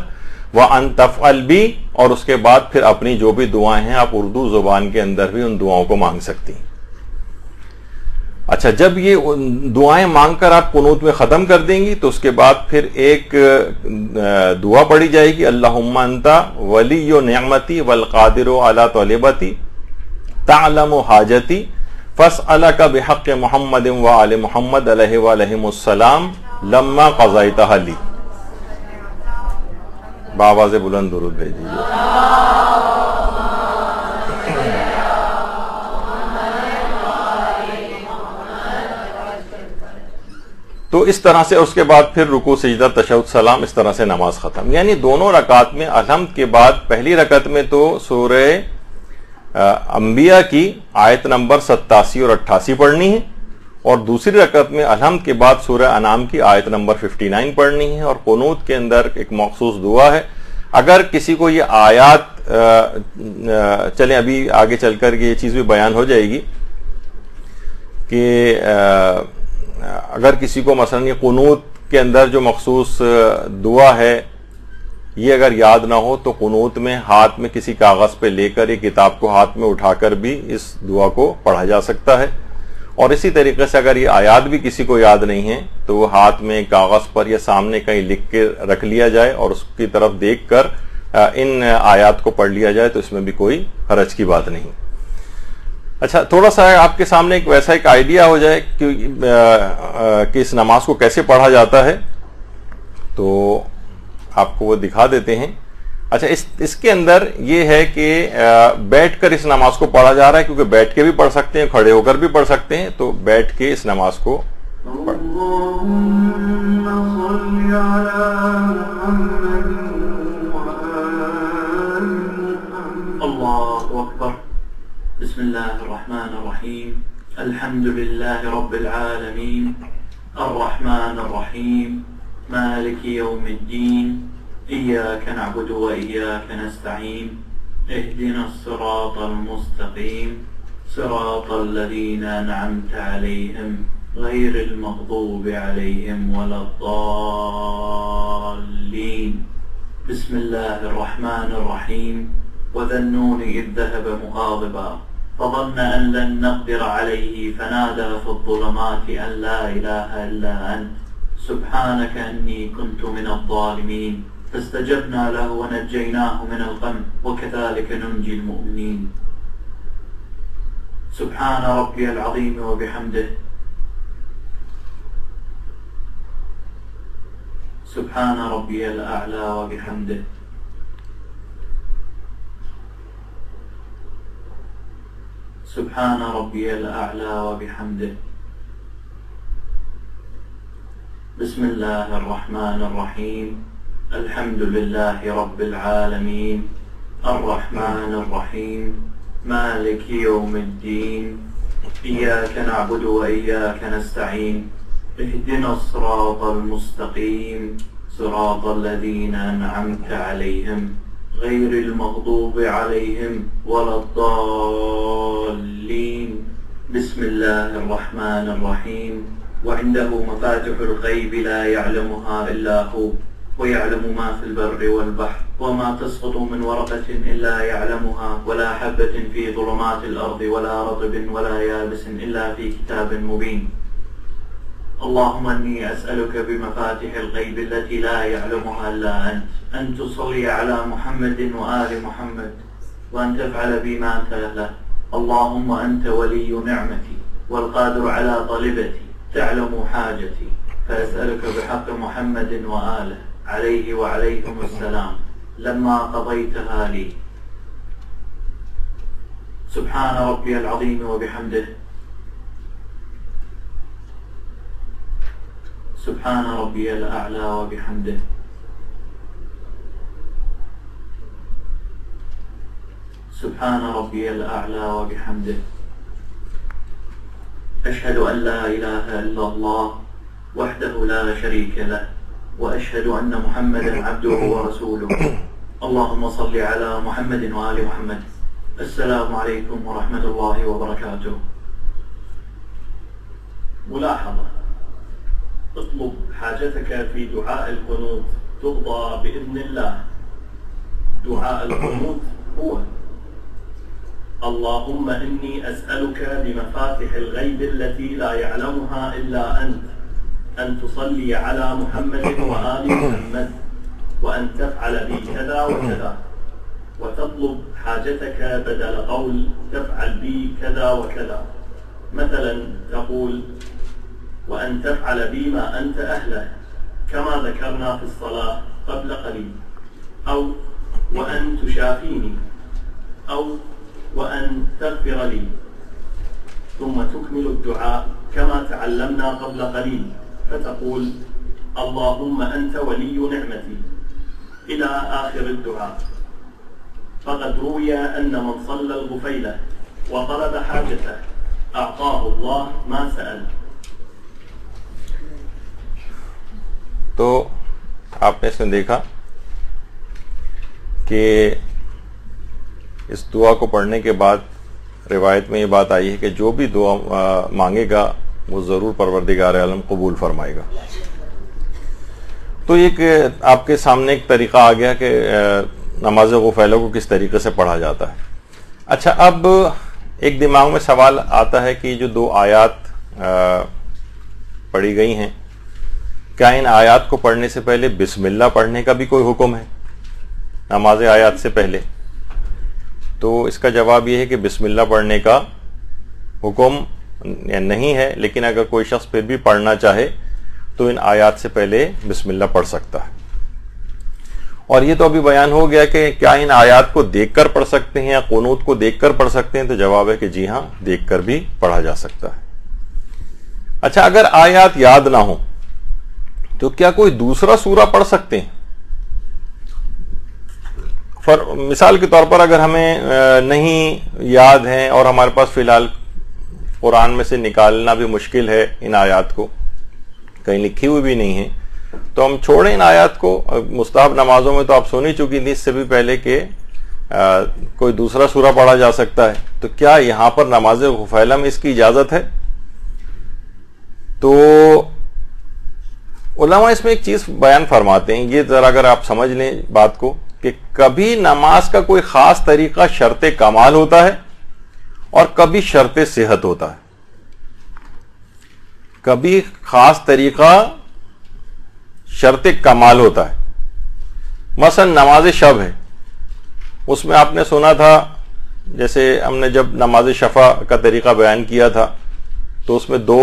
وان تفعل بی. اور اس کے بعد پھر اپنی جو بھی دعائیں ہیں آپ اردو زبان کے اندر بھی ان دعاؤں کو مانگ سکتی ہیں. اچھا، جب یہ دعائیں مانگ کر آپ قنوت میں ختم کر دیں گی تو اس کے بعد پھر ایک دعا پڑھی جائے گی، اللہم انت ولی نعمتی والقادر علی طلبتی تعلم حاجتی فاسألک بحق محمد وآل محمد علیہ وعلیہم السلام لما قضیتہ لی. بآواز بلند درود بھیجیے. تو اس طرح سے اس کے بعد پھر رکوع سجدہ تشہد سلام، اس طرح سے نماز ختم. یعنی دونوں رکعت میں الحمد کے بعد پہلی رکعت میں تو سورہ انبیاء کی آیت نمبر 87 اور 88 پڑھنی ہے اور دوسری رکعت میں الحمد کے بعد سورہ انعام کی آیت نمبر 59 پڑھنی ہے. اور قنوت کے اندر ایک مخصوص دعا ہے. اگر کسی کو یہ آیات چلیں ابھی آگے چل کر یہ چیز بھی بیان ہو جائے گی کہ اگر کسی کو مثلا یہ قنوت کے اندر جو مخصوص دعا ہے یہ اگر یاد نہ ہو تو قنوت میں ہاتھ میں کسی کاغذ پہ لے کر یہ کتاب کو ہاتھ میں اٹھا کر بھی اس دعا کو پڑھا جا سکتا ہے. اور اسی طریقے سے اگر یہ آیات بھی کسی کو یاد نہیں ہے تو وہ ہاتھ میں کاغذ پر یا سامنے کہیں لکھ کے رکھ لیا جائے اور اس کی طرف دیکھ کر ان آیات کو پڑھ لیا جائے تو اس میں بھی کوئی حرج کی بات نہیں. اچھا، تھوڑا سا آپ کے سامنے ایک ویسا ایک آئیڈیا ہو جائے کہ اس نماز کو کیسے پڑھا جاتا ہے تو آپ کو وہ دکھا دیتے ہیں. اچھا، اس کے اندر یہ ہے کہ بیٹھ کر اس نماز کو پڑھا جا رہا ہے کیونکہ بیٹھ کے بھی پڑھ سکتے ہیں، کھڑے ہو کر بھی پڑھ سکتے ہیں. تو بیٹھ کے اس نماز کو
اللہ اکبر. بسم اللہ الرحمن الرحیم. الحمد للہ رب العالمین الرحمن الرحیم مالک یوم الدین إياك نعبد وإياك نستعين اهدنا الصراط المستقيم صراط الذين أنعمت عليهم غير المغضوب عليهم ولا الضالين. بسم الله الرحمن الرحيم. وذا النون إذ ذهب مغاضبا فظن أن لن نقدر عليه فنادى في الظلمات أن لا إله إلا أنت سبحانك إني كنت من الظالمين فاستجبنا له ونجيناه من الغم وكذلك ننجي المؤمنين. سبحان ربي العظيم وبحمده سبحان ربي الأعلى وبحمده سبحان ربي الأعلى وبحمده. بسم الله الرحمن الرحيم. الحمد لله رب العالمين الرحمن الرحيم مالك يوم الدين إياك نعبد وإياك نستعين اهدنا الصراط المستقيم صراط الذين أنعمت عليهم غير المغضوب عليهم ولا الضالين. بسم الله الرحمن الرحيم. وعنده مفاتح الغيب لا يعلمها إلا هو ويعلم ما في البر والبحر وما تسقط من ورقة إلا يعلمها ولا حبة في ظلمات الأرض ولا رطب ولا يابس إلا في كتاب مبين. اللهم إني أسألك بمفاتح الغيب التي لا يعلمها إلا أنت أن تصلي على محمد وآل محمد وأن تفعل بما أنت أهله. اللهم أنت ولي نعمتي والقادر على طلبتي تعلم حاجتي فأسألك بحق محمد وآله عليه وعليكم السلام لما قضيتها لي. سبحان ربي العظيم وبحمده سبحان ربي الأعلى وبحمده سبحان ربي الأعلى وبحمده. أشهد أن لا إله إلا الله وحده لا شريك له وأشهد أن محمدا عبده ورسوله. اللهم صل على محمد وآل محمد. السلام عليكم ورحمة الله وبركاته. ملاحظة: اطلب حاجتك في دعاء القنوت تقضى بإذن الله. دعاء القنوت هو: اللهم إني أسألك بمفاتح الغيب التي لا يعلمها إلا أنت أن تصلي على محمد وآل محمد وأن تفعل بي كذا وكذا، وتطلب حاجتك بدل قول تفعل بي كذا وكذا. مثلا تقول: وأن تفعل بي ما أنت أهله كما ذكرنا في الصلاة قبل قليل، أو وأن تشافيني، أو وأن تغفر لي، ثم تكمل الدعاء كما تعلمنا قبل قليل فتقول: اللهم أنت ولي نعمتي إلى آخر الدعاء. فقد روي أن من صلى الغفيلة وطلب حاجته أعطاه الله ما سأل.
تو آپ نے اس میں دیکھا کہ اس دعا کو پڑھنے کے بعد روایت میں یہ بات آئی ہے کہ جو بھی دعا مانگے گا وہ ضرور پروردگار عالم قبول فرمائے گا. تو ایک آپ کے سامنے ایک طریقہ آ گیا کہ نماز غفیلہ کو کس طریقے سے پڑھا جاتا ہے. اچھا، اب ایک دماغ میں سوال آتا ہے کہ جو دو آیات پڑھی گئی ہیں، کیا ان آیات کو پڑھنے سے پہلے بسم اللہ پڑھنے کا بھی کوئی حکم ہے نماز آیات سے پہلے؟ تو اس کا جواب یہ ہے کہ بسم اللہ پڑھنے کا حکم نہیں ہے، لیکن اگر کوئی شخص پھر بھی پڑھنا چاہے تو ان آیات سے پہلے بسم اللہ پڑھ سکتا ہے. اور یہ تو ابھی بیان ہو گیا کہ کیا ان آیات کو دیکھ کر پڑھ سکتے ہیں یا قنوت کو دیکھ کر پڑھ سکتے ہیں، تو جواب ہے کہ جی ہاں، دیکھ کر بھی پڑھا جا سکتا ہے. اچھا، اگر آیات یاد نہ ہوں تو کیا کوئی دوسرا سورہ پڑھ سکتے ہیں؟ مثال کے طور پر اگر ہمیں نہیں یاد ہیں اور ہمارے پاس فی الحال قرآن میں سے نکالنا بھی مشکل ہے، ان آیات کو کہیں لکھی ہوئی بھی نہیں ہے، تو ہم چھوڑیں ان آیات کو. مستحب نمازوں میں تو آپ سن ہی چکی تھی اس سے بھی پہلے کہ کوئی دوسرا سورہ پڑھا جا سکتا ہے. تو کیا یہاں پر نماز غفیلہ میں اس کی اجازت ہے؟ تو علماء اس میں ایک چیز بیان فرماتے ہیں، یہ ذرا اگر آپ سمجھ لیں بات کو، کہ کبھی نماز کا کوئی خاص طریقہ شرط کمال ہوتا ہے اور کبھی شرط صحت ہوتا ہے. کبھی خاص طریقہ شرط کمال ہوتا ہے. مثلا نماز شب ہے، اس میں آپ نے سنا تھا، جیسے ہم نے جب نماز شفع کا طریقہ بیان کیا تھا تو اس میں 2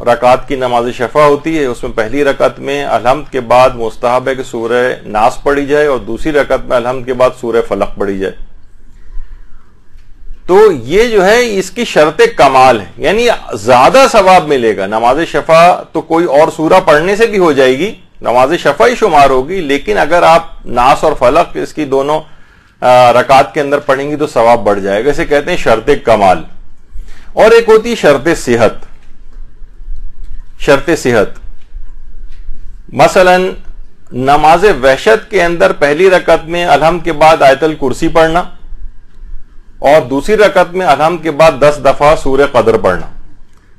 رکعت کی نماز شفع ہوتی ہے. اس میں پہلی رکعت میں الحمد کے بعد مستحب ہے کہ سورہ ناس پڑھی جائے اور دوسری رکعت میں الحمد کے بعد سورہ فلق پڑھی جائے. تو یہ جو ہے اس کی شرط کمال ہے، یعنی زیادہ ثواب ملے گا. نماز شفع تو کوئی اور سورہ پڑھنے سے بھی ہو جائے گی، نماز شفع ہی شمار ہوگی، لیکن اگر آپ ناس اور فلق اس کی دونوں رکعت کے اندر پڑھیں گی تو ثواب بڑھ جائے گا. اسے کہتے ہیں شرط کمال. اور ایک ہوتی شرط صحت. شرط صحت. مثلا نماز وحشت کے اندر پہلی رکعت میں الحمد کے بعد آیت الکرسی پڑھنا اور دوسری رکعت میں الحمد کے بعد 10 دفعہ سورہ قدر پڑھنا،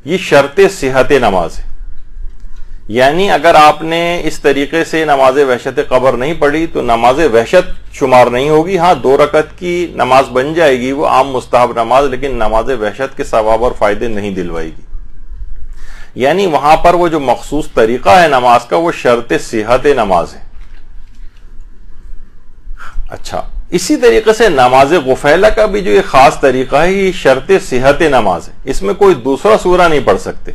یہ شرط صحت نماز ہے. یعنی اگر آپ نے اس طریقے سے نماز وحشت قبر نہیں پڑھی تو نماز وحشت شمار نہیں ہوگی. ہاں 2 رکعت کی نماز بن جائے گی، وہ عام مستحب نماز، لیکن نماز وحشت کے ثواب اور فائدے نہیں دلوائے گی. یعنی وہاں پر وہ جو مخصوص طریقہ ہے نماز کا وہ شرط صحت نماز ہے. اچھا، اسی طریقے سے نماز غفیلہ کا بھی جو ایک خاص طریقہ ہے یہ شرط صحت نماز ہے. اس میں کوئی دوسرا سورہ نہیں پڑھ سکتے،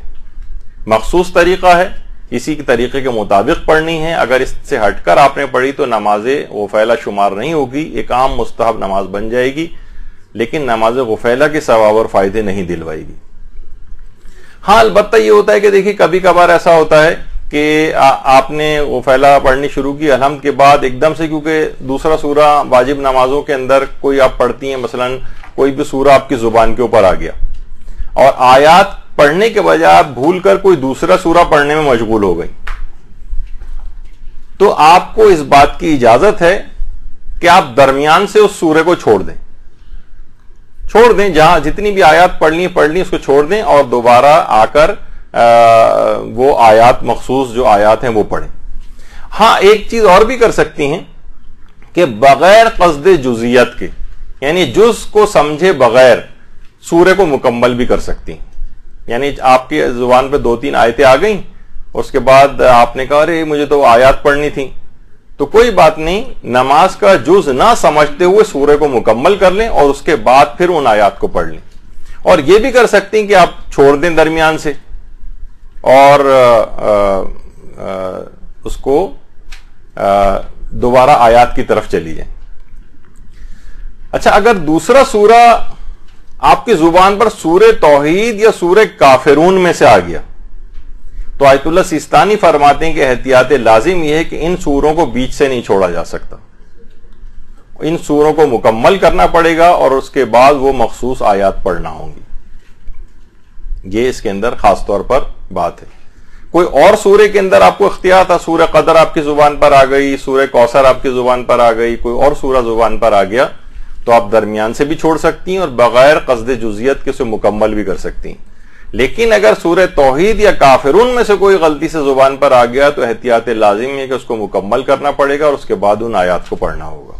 مخصوص طریقہ ہے، اسی کے طریقے کے مطابق پڑھنی ہے. اگر اس سے ہٹ کر آپ نے پڑھی تو نماز غفیلہ شمار نہیں ہوگی، ایک عام مستحب نماز بن جائے گی، لیکن نماز غفیلہ کے ثواب اور فائدے نہیں دلوائے گی. ہاں البتہ یہ ہوتا ہے کہ دیکھیے کبھی کبھار ایسا ہوتا ہے کہ آپ نے غفیلہ پڑھنی شروع کی الحمد کے بعد ایک دم سے، کیونکہ دوسرا سورہ واجب نمازوں کے اندر کوئی آپ پڑھتی ہیں، مثلا کوئی بھی سورہ آپ کی زبان کے اوپر آ گیا اور آیات پڑھنے کے بجائے آپ بھول کر کوئی دوسرا سورہ پڑھنے میں مشغول ہو گئی، تو آپ کو اس بات کی اجازت ہے کہ آپ درمیان سے اس سورے کو چھوڑ دیں، جہاں جتنی بھی آیات پڑھنی اس کو چھوڑ دیں اور دوبارہ آ کر وہ آیات مخصوص جو آیات ہیں وہ پڑھیں. ہاں ایک چیز اور بھی کر سکتی ہیں کہ بغیر قصد جزیت کے، یعنی جز کو سمجھے بغیر سورے کو مکمل بھی کر سکتی ہیں. یعنی آپ کی زبان پہ 2-3 آیتیں آ گئیں، اس کے بعد آپ نے کہا ارے مجھے تو آیات پڑھنی تھی، تو کوئی بات نہیں، نماز کا جز نہ سمجھتے ہوئے سورے کو مکمل کر لیں اور اس کے بعد پھر ان آیات کو پڑھ لیں. اور یہ بھی کر سکتے ہیں کہ آپ چھوڑ دیں درمیان سے اور اس کو دوبارہ آیات کی طرف چلی جائیں. اچھا، اگر دوسرا سورہ آپ کی زبان پر سورہ توحید یا سورہ کافرون میں سے آ گیا تو آیت اللہ سیستانی فرماتے ہیں کہ احتیاط لازم یہ ہے کہ ان سوروں کو بیچ سے نہیں چھوڑا جا سکتا، ان سوروں کو مکمل کرنا پڑے گا اور اس کے بعد وہ مخصوص آیات پڑھنا ہوں گی. یہ اس کے اندر خاص طور پر بات ہے. کوئی اور سورے کے اندر آپ کو اختیار تھا، سورہ قدر آپ کی زبان پر آ گئی، سورہ کوثر آپ کی زبان پر آ گئی، کوئی اور سورہ زبان پر آ گیا تو آپ درمیان سے بھی چھوڑ سکتی ہیں اور بغیر قصد جزیت کے اسے مکمل بھی کر سکتی ہیں. لیکن اگر سورہ توحید یا کافرون میں سے کوئی غلطی سے زبان پر آ گیا تو احتیاط لازم ہے کہ اس کو مکمل کرنا پڑے گا اور اس کے بعد ان آیات کو پڑھنا ہوگا.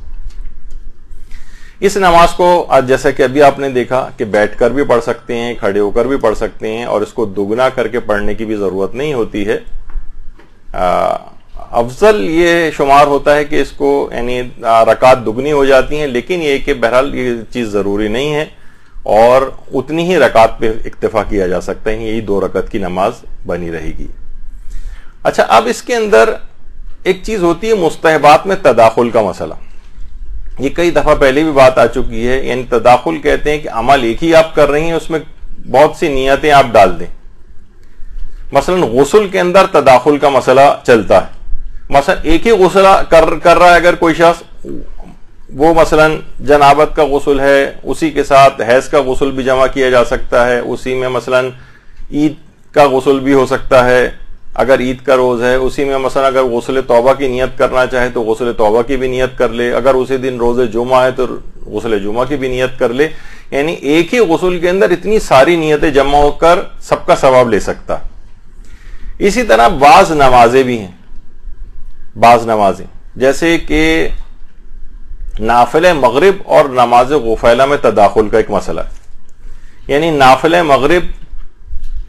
اس نماز کو آج جیسا کہ ابھی آپ نے دیکھا کہ بیٹھ کر بھی پڑھ سکتے ہیں، کھڑے ہو کر بھی پڑھ سکتے ہیں، اور اس کو دگنا کر کے پڑھنے کی بھی ضرورت نہیں ہوتی ہے. افضل یہ شمار ہوتا ہے کہ اس کو یعنی رکعت دگنی ہو جاتی ہیں، لیکن یہ کہ بہرحال یہ چیز ضروری نہیں ہے اور اتنی ہی رکعت پہ اکتفا کیا جا سکتا ہے، یہی 2 رکعت کی نماز بنی رہے گی. اچھا، اب اس کے اندر ایک چیز ہوتی ہے مستحبات میں تداخل کا مسئلہ. یہ کئی دفعہ پہلے بھی بات آ چکی ہے. یعنی تداخل کہتے ہیں کہ عمل ایک ہی آپ کر رہی ہیں، اس میں بہت سی نیتیں آپ ڈال دیں. مثلا غسل کے اندر تداخل کا مسئلہ چلتا ہے. مثلا ایک ہی غسل کر رہا ہے اگر کوئی شخص، وہ مثلا جنابت کا غسل ہے، اسی کے ساتھ حیض کا غسل بھی جمع کیا جا سکتا ہے، اسی میں مثلا عید کا غسل بھی ہو سکتا ہے اگر عید کا روز ہے، اسی میں مثلا اگر غسل توبہ کی نیت کرنا چاہے تو غسل توبہ کی بھی نیت کر لے، اگر اسی دن روز جمعہ ہے تو غسل جمعہ کی بھی نیت کر لے. یعنی ایک ہی غسل کے اندر اتنی ساری نیتیں جمع ہو کر سب کا ثواب لے سکتا. اسی طرح بعض نمازیں بھی ہیں، بعض نمازیں جیسے کہ نافل مغرب اور نماز غفیلہ میں تداخل کا ایک مسئلہ ہے. یعنی نافل مغرب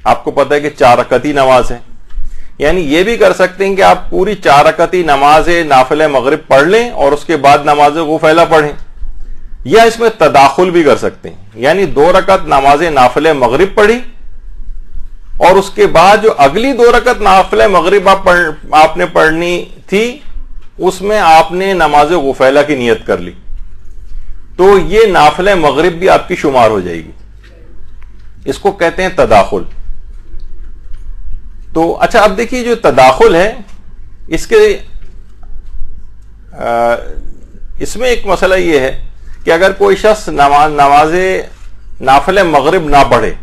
آپ کو پتہ ہے کہ 4 رکعتی نماز ہے، یعنی یہ بھی کر سکتے ہیں کہ آپ پوری 4 رکعتی نماز نافل مغرب پڑھ لیں اور اس کے بعد نماز غفیلہ پڑھیں، یا اس میں تداخل بھی کر سکتے ہیں. یعنی 2 رکعت نماز نافل مغرب پڑھی اور اس کے بعد جو اگلی 2 رکعت نافل مغرب آپ نے پڑھنی تھی اس میں آپ نے نماز غفیلہ کی نیت کر لی، تو یہ نافل مغرب بھی آپ کی شمار ہو جائے گی. اس کو کہتے ہیں تداخل. تو اچھا، اب دیکھیے جو تداخل ہے اس میں ایک مسئلہ یہ ہے کہ اگر کوئی شخص نماز نافل مغرب نہ پڑھے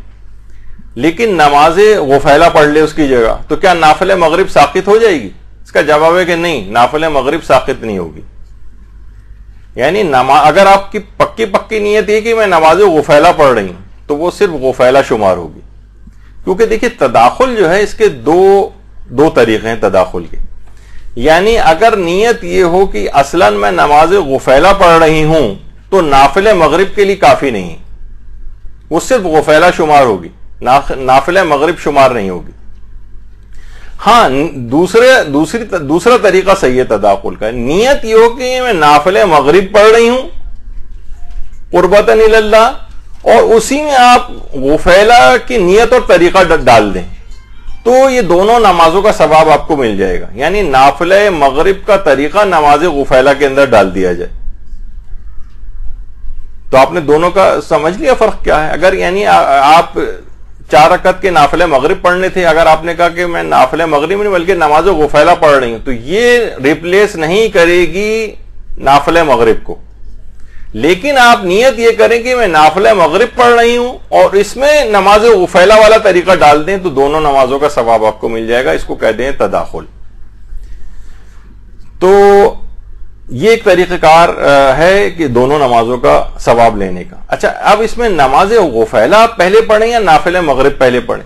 لیکن نماز غفیلہ پڑھ لے اس کی جگہ، تو کیا نافل مغرب ساقط ہو جائے گی؟ اس کا جواب ہے کہ نہیں، نافل مغرب ساقط نہیں ہوگی. یعنی اگر آپ کی پکی نیت یہ کہ میں نماز غفیلہ پڑھ رہی ہوں تو وہ صرف غفیلہ شمار ہوگی. کیونکہ دیکھیں تداخل جو ہے اس کے دو طریقے ہیں تداخل کے. یعنی اگر نیت یہ ہو کہ اصلاً میں نماز غفیلہ پڑھ رہی ہوں تو نافل مغرب کے لیے کافی نہیں، وہ صرف غفیلہ شمار ہوگی، نافل مغرب شمار نہیں ہوگی. ہاں دوسرا طریقہ صحیح ہے تداخل کا. نیت یہ ہو کہ میں نافل مغرب پڑھ رہی ہوں قربتاً اللہ، اور اسی میں آپ غفیلہ کی نیت اور طریقہ ڈال دیں تو یہ دونوں نمازوں کا ثواب آپ کو مل جائے گا. یعنی نافل مغرب کا طریقہ نماز غفیلہ کے اندر ڈال دیا جائے. تو آپ نے دونوں کا سمجھ لیا فرق کیا ہے. اگر یعنی آپ 4 رکعت کے نافل مغرب پڑھنے تھے، اگر آپ نے کہا کہ میں نافل مغرب نہیں بلکہ نماز غفیلہ پڑھ رہی ہوں، تو یہ ریپلیس نہیں کرے گی نافل مغرب کو. لیکن آپ نیت یہ کریں کہ میں نافل مغرب پڑھ رہی ہوں اور اس میں نماز غفیلہ والا طریقہ ڈال دیں تو دونوں نمازوں کا ثواب آپ کو مل جائے گا. اس کو کہتے ہیں تداخل. تو یہ ایک طریقہ کار ہے کہ دونوں نمازوں کا ثواب لینے کا. اچھا، اب اس میں نماز غفیلہ آپ پہلے پڑھیں یا نافل مغرب پہلے پڑھیں،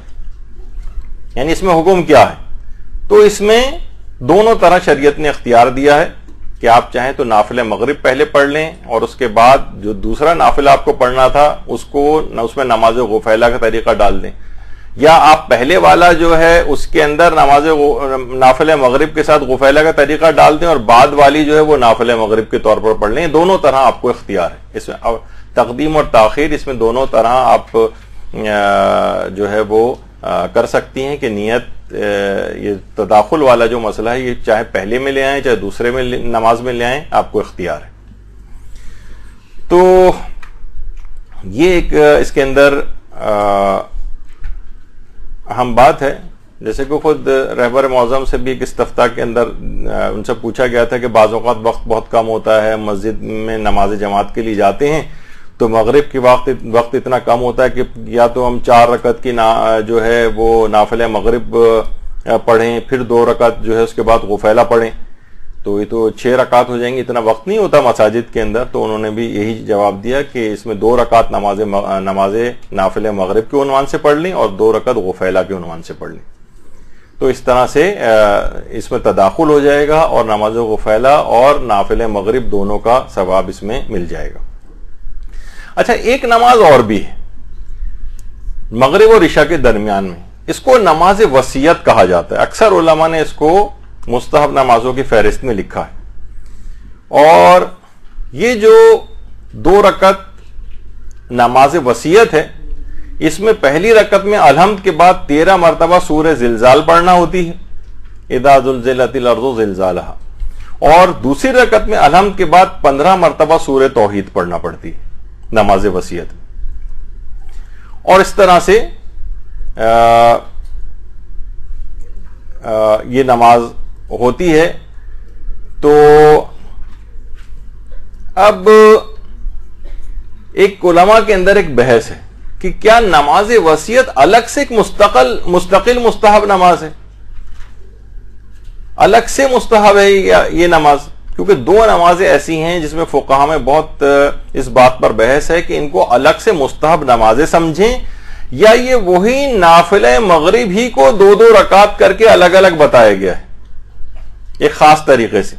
یعنی اس میں حکم کیا ہے؟ تو اس میں دونوں طرح شریعت نے اختیار دیا ہے کہ آپ چاہیں تو نافل مغرب پہلے پڑھ لیں اور اس کے بعد جو دوسرا نافلہ آپ کو پڑھنا تھا اس میں نماز غفیلہ کا طریقہ ڈال دیں، یا آپ پہلے والا جو ہے اس کے اندر نافل مغرب کے ساتھ غفیلہ کا طریقہ ڈال دیں اور بعد والی جو ہے وہ نافل مغرب کے طور پر پڑھ لیں. دونوں طرح آپ کو اختیار ہے. اس میں تقدیم اور تاخیر، اس میں دونوں طرح آپ جو ہے وہ کر سکتی ہیں کہ نیت یہ تداخل والا جو مسئلہ ہے یہ چاہے پہلے میں لے آئیں چاہے دوسرے میں نماز میں لے آئیں، آپ کو اختیار ہے. تو یہ ایک اس کے اندر اہم بات ہے. جیسے کہ خود رہبر معظم سے بھی ایک استفتاء کے اندر ان سے پوچھا گیا تھا کہ بعض اوقات وقت بہت کم ہوتا ہے، مسجد میں نماز جماعت کے لیے جاتے ہیں تو مغرب کے وقت اتنا کم ہوتا ہے کہ یا تو ہم 4 رکعت کی جو ہے وہ نافل مغرب پڑھیں، پھر 2 رکعت جو ہے اس کے بعد غفیلہ پڑھیں، تو یہ تو 6 رکعت ہو جائیں گی، اتنا وقت نہیں ہوتا مساجد کے اندر. تو انہوں نے بھی یہی جواب دیا کہ اس میں 2 رکعت نماز نافل مغرب کے عنوان سے پڑھ لیں اور 2 رکعت غفیلہ کے عنوان سے پڑھ لیں. تو اس طرح سے اس میں تداخل ہو جائے گا اور نماز غفیلہ اور نافل مغرب دونوں کا ثواب اس میں مل جائے گا. اچھا، ایک نماز اور بھی ہے مغرب اور عشاء کے درمیان میں، اس کو نماز وصیت کہا جاتا ہے. اکثر علماء نے اس کو مستحب نمازوں کی فہرست میں لکھا ہے. اور یہ جو 2 رکعت نماز وصیت ہے، اس میں پہلی رکعت میں الحمد کے بعد 13 مرتبہ سورہ زلزال پڑھنا ہوتی ہے، اذا زلزلت الارض زلزالہا، اور دوسری رکعت میں الحمد کے بعد 15 مرتبہ سورہ توحید پڑھنا پڑتی ہے نماز وصیت. اور اس طرح سے یہ نماز ہوتی ہے. تو اب ایک علماء کے اندر ایک بحث ہے کہ کیا نماز وصیت الگ سے ایک مستقل مستحب نماز ہے، الگ سے مستحب ہے یہ نماز؟ کیونکہ 2 نمازیں ایسی ہیں جس میں فقہاء میں بہت اس بات پر بحث ہے کہ ان کو الگ سے مستحب نمازیں سمجھیں یا یہ وہی نافلہ مغرب ہی کو 2 رکعت کر کے الگ الگ بتایا گیا ہے ایک خاص طریقے سے.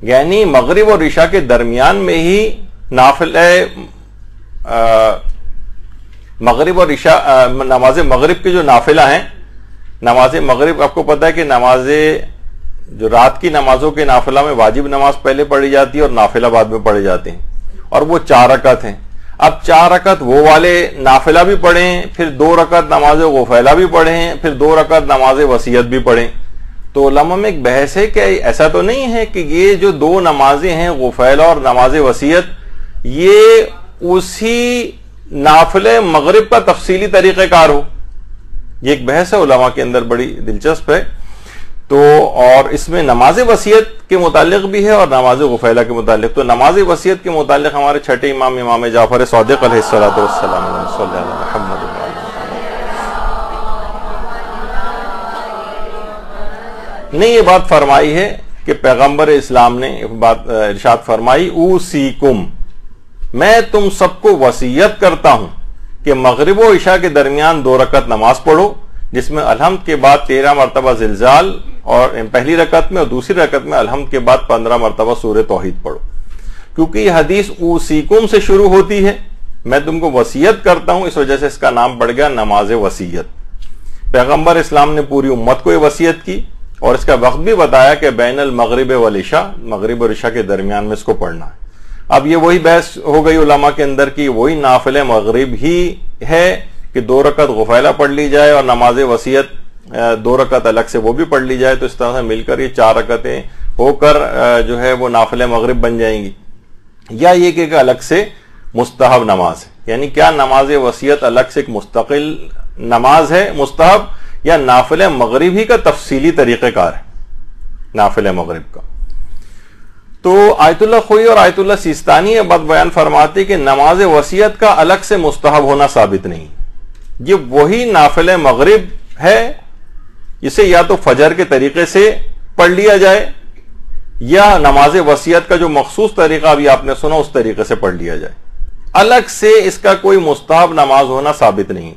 یعنی مغرب اور عشاء کے درمیان میں ہی نافلہ مغرب اور عشاء نماز مغرب کے جو نافلہ ہیں، نماز مغرب آپ کو پتہ ہے کہ نماز جو رات کی نمازوں کے نافلہ میں واجب نماز پہلے پڑھی جاتی ہے اور نافلہ بعد میں پڑھے جاتے ہیں، اور وہ 4 رکعت ہیں. اب 4 رکعت وہ والے نافلہ بھی پڑھیں، پھر 2 رکعت نماز غفیلہ بھی پڑھیں، پھر 2 رکعت نماز وصیت بھی پڑھیں. تو علماء میں ایک بحث ہے کہ ایسا تو نہیں ہے کہ یہ جو 2 نمازیں ہیں غفیلہ اور نماز وصیت یہ اسی نافلہ مغرب کا تفصیلی طریقہ کار ہو. یہ ایک بحث ہے علماء کے اندر، بڑی دلچسپ ہے. تو اور اس میں نماز وصیت کے متعلق بھی ہے اور نماز غفیلہ کے متعلق. تو نماز وصیت کے متعلق ہمارے چھٹے امام جعفر صادق علیہ الصلوۃ والسلام نہیں یہ بات فرمائی ہے کہ پیغمبر اسلام نے بات ارشاد فرمائی اوصیکم، میں تم سب کو وصیت کرتا ہوں کہ مغرب و عشاء کے درمیان 2 رکعت نماز پڑھو، جس میں الحمد کے بعد 13 مرتبہ زلزال اور پہلی رکعت میں، اور دوسری رکعت میں الحمد کے بعد 15 مرتبہ سورہ توحید پڑھو. کیونکہ یہ حدیث اوصیکم سے شروع ہوتی ہے، میں تم کو وصیت کرتا ہوں، اس وجہ سے اس کا نام پڑ گیا نماز وصیت. پیغمبر اسلام نے پوری امت کو یہ وصیت کی اور اس کا وقت بھی بتایا کہ بین المغرب والعشاء، مغرب اور عشاء کے درمیان میں اس کو پڑھنا ہے. اب یہ وہی بحث ہو گئی علماء کے اندر کی، وہی نافل مغرب ہی ہے کہ 2 رکعت غفیلہ پڑھ لی جائے اور نماز وصیت 2 رکعت الگ سے وہ بھی پڑھ لی جائے، تو اس طرح سے مل کر یہ 4 رکعتیں ہو کر جو ہے وہ نافل مغرب بن جائیں گی. یا یہ کہ الگ سے مستحب نماز ہے، یعنی کیا نماز وصیت الگ سے ایک مستقل نماز ہے مستحب، یا نافل مغرب ہی کا تفصیلی طریقہ کار ہے نافل مغرب کا. تو آیت اللہ خوئی اور آیت اللہ سیستانی یہ بات بیان فرماتے کہ نماز وصیت کا الگ سے مستحب ہونا ثابت نہیں، یہ وہی نافل مغرب ہے، اسے یا تو فجر کے طریقے سے پڑھ لیا جائے یا نماز وصیت کا جو مخصوص طریقہ ابھی آپ نے سنا اس طریقے سے پڑھ لیا جائے، الگ سے اس کا کوئی مستحب نماز ہونا ثابت نہیں.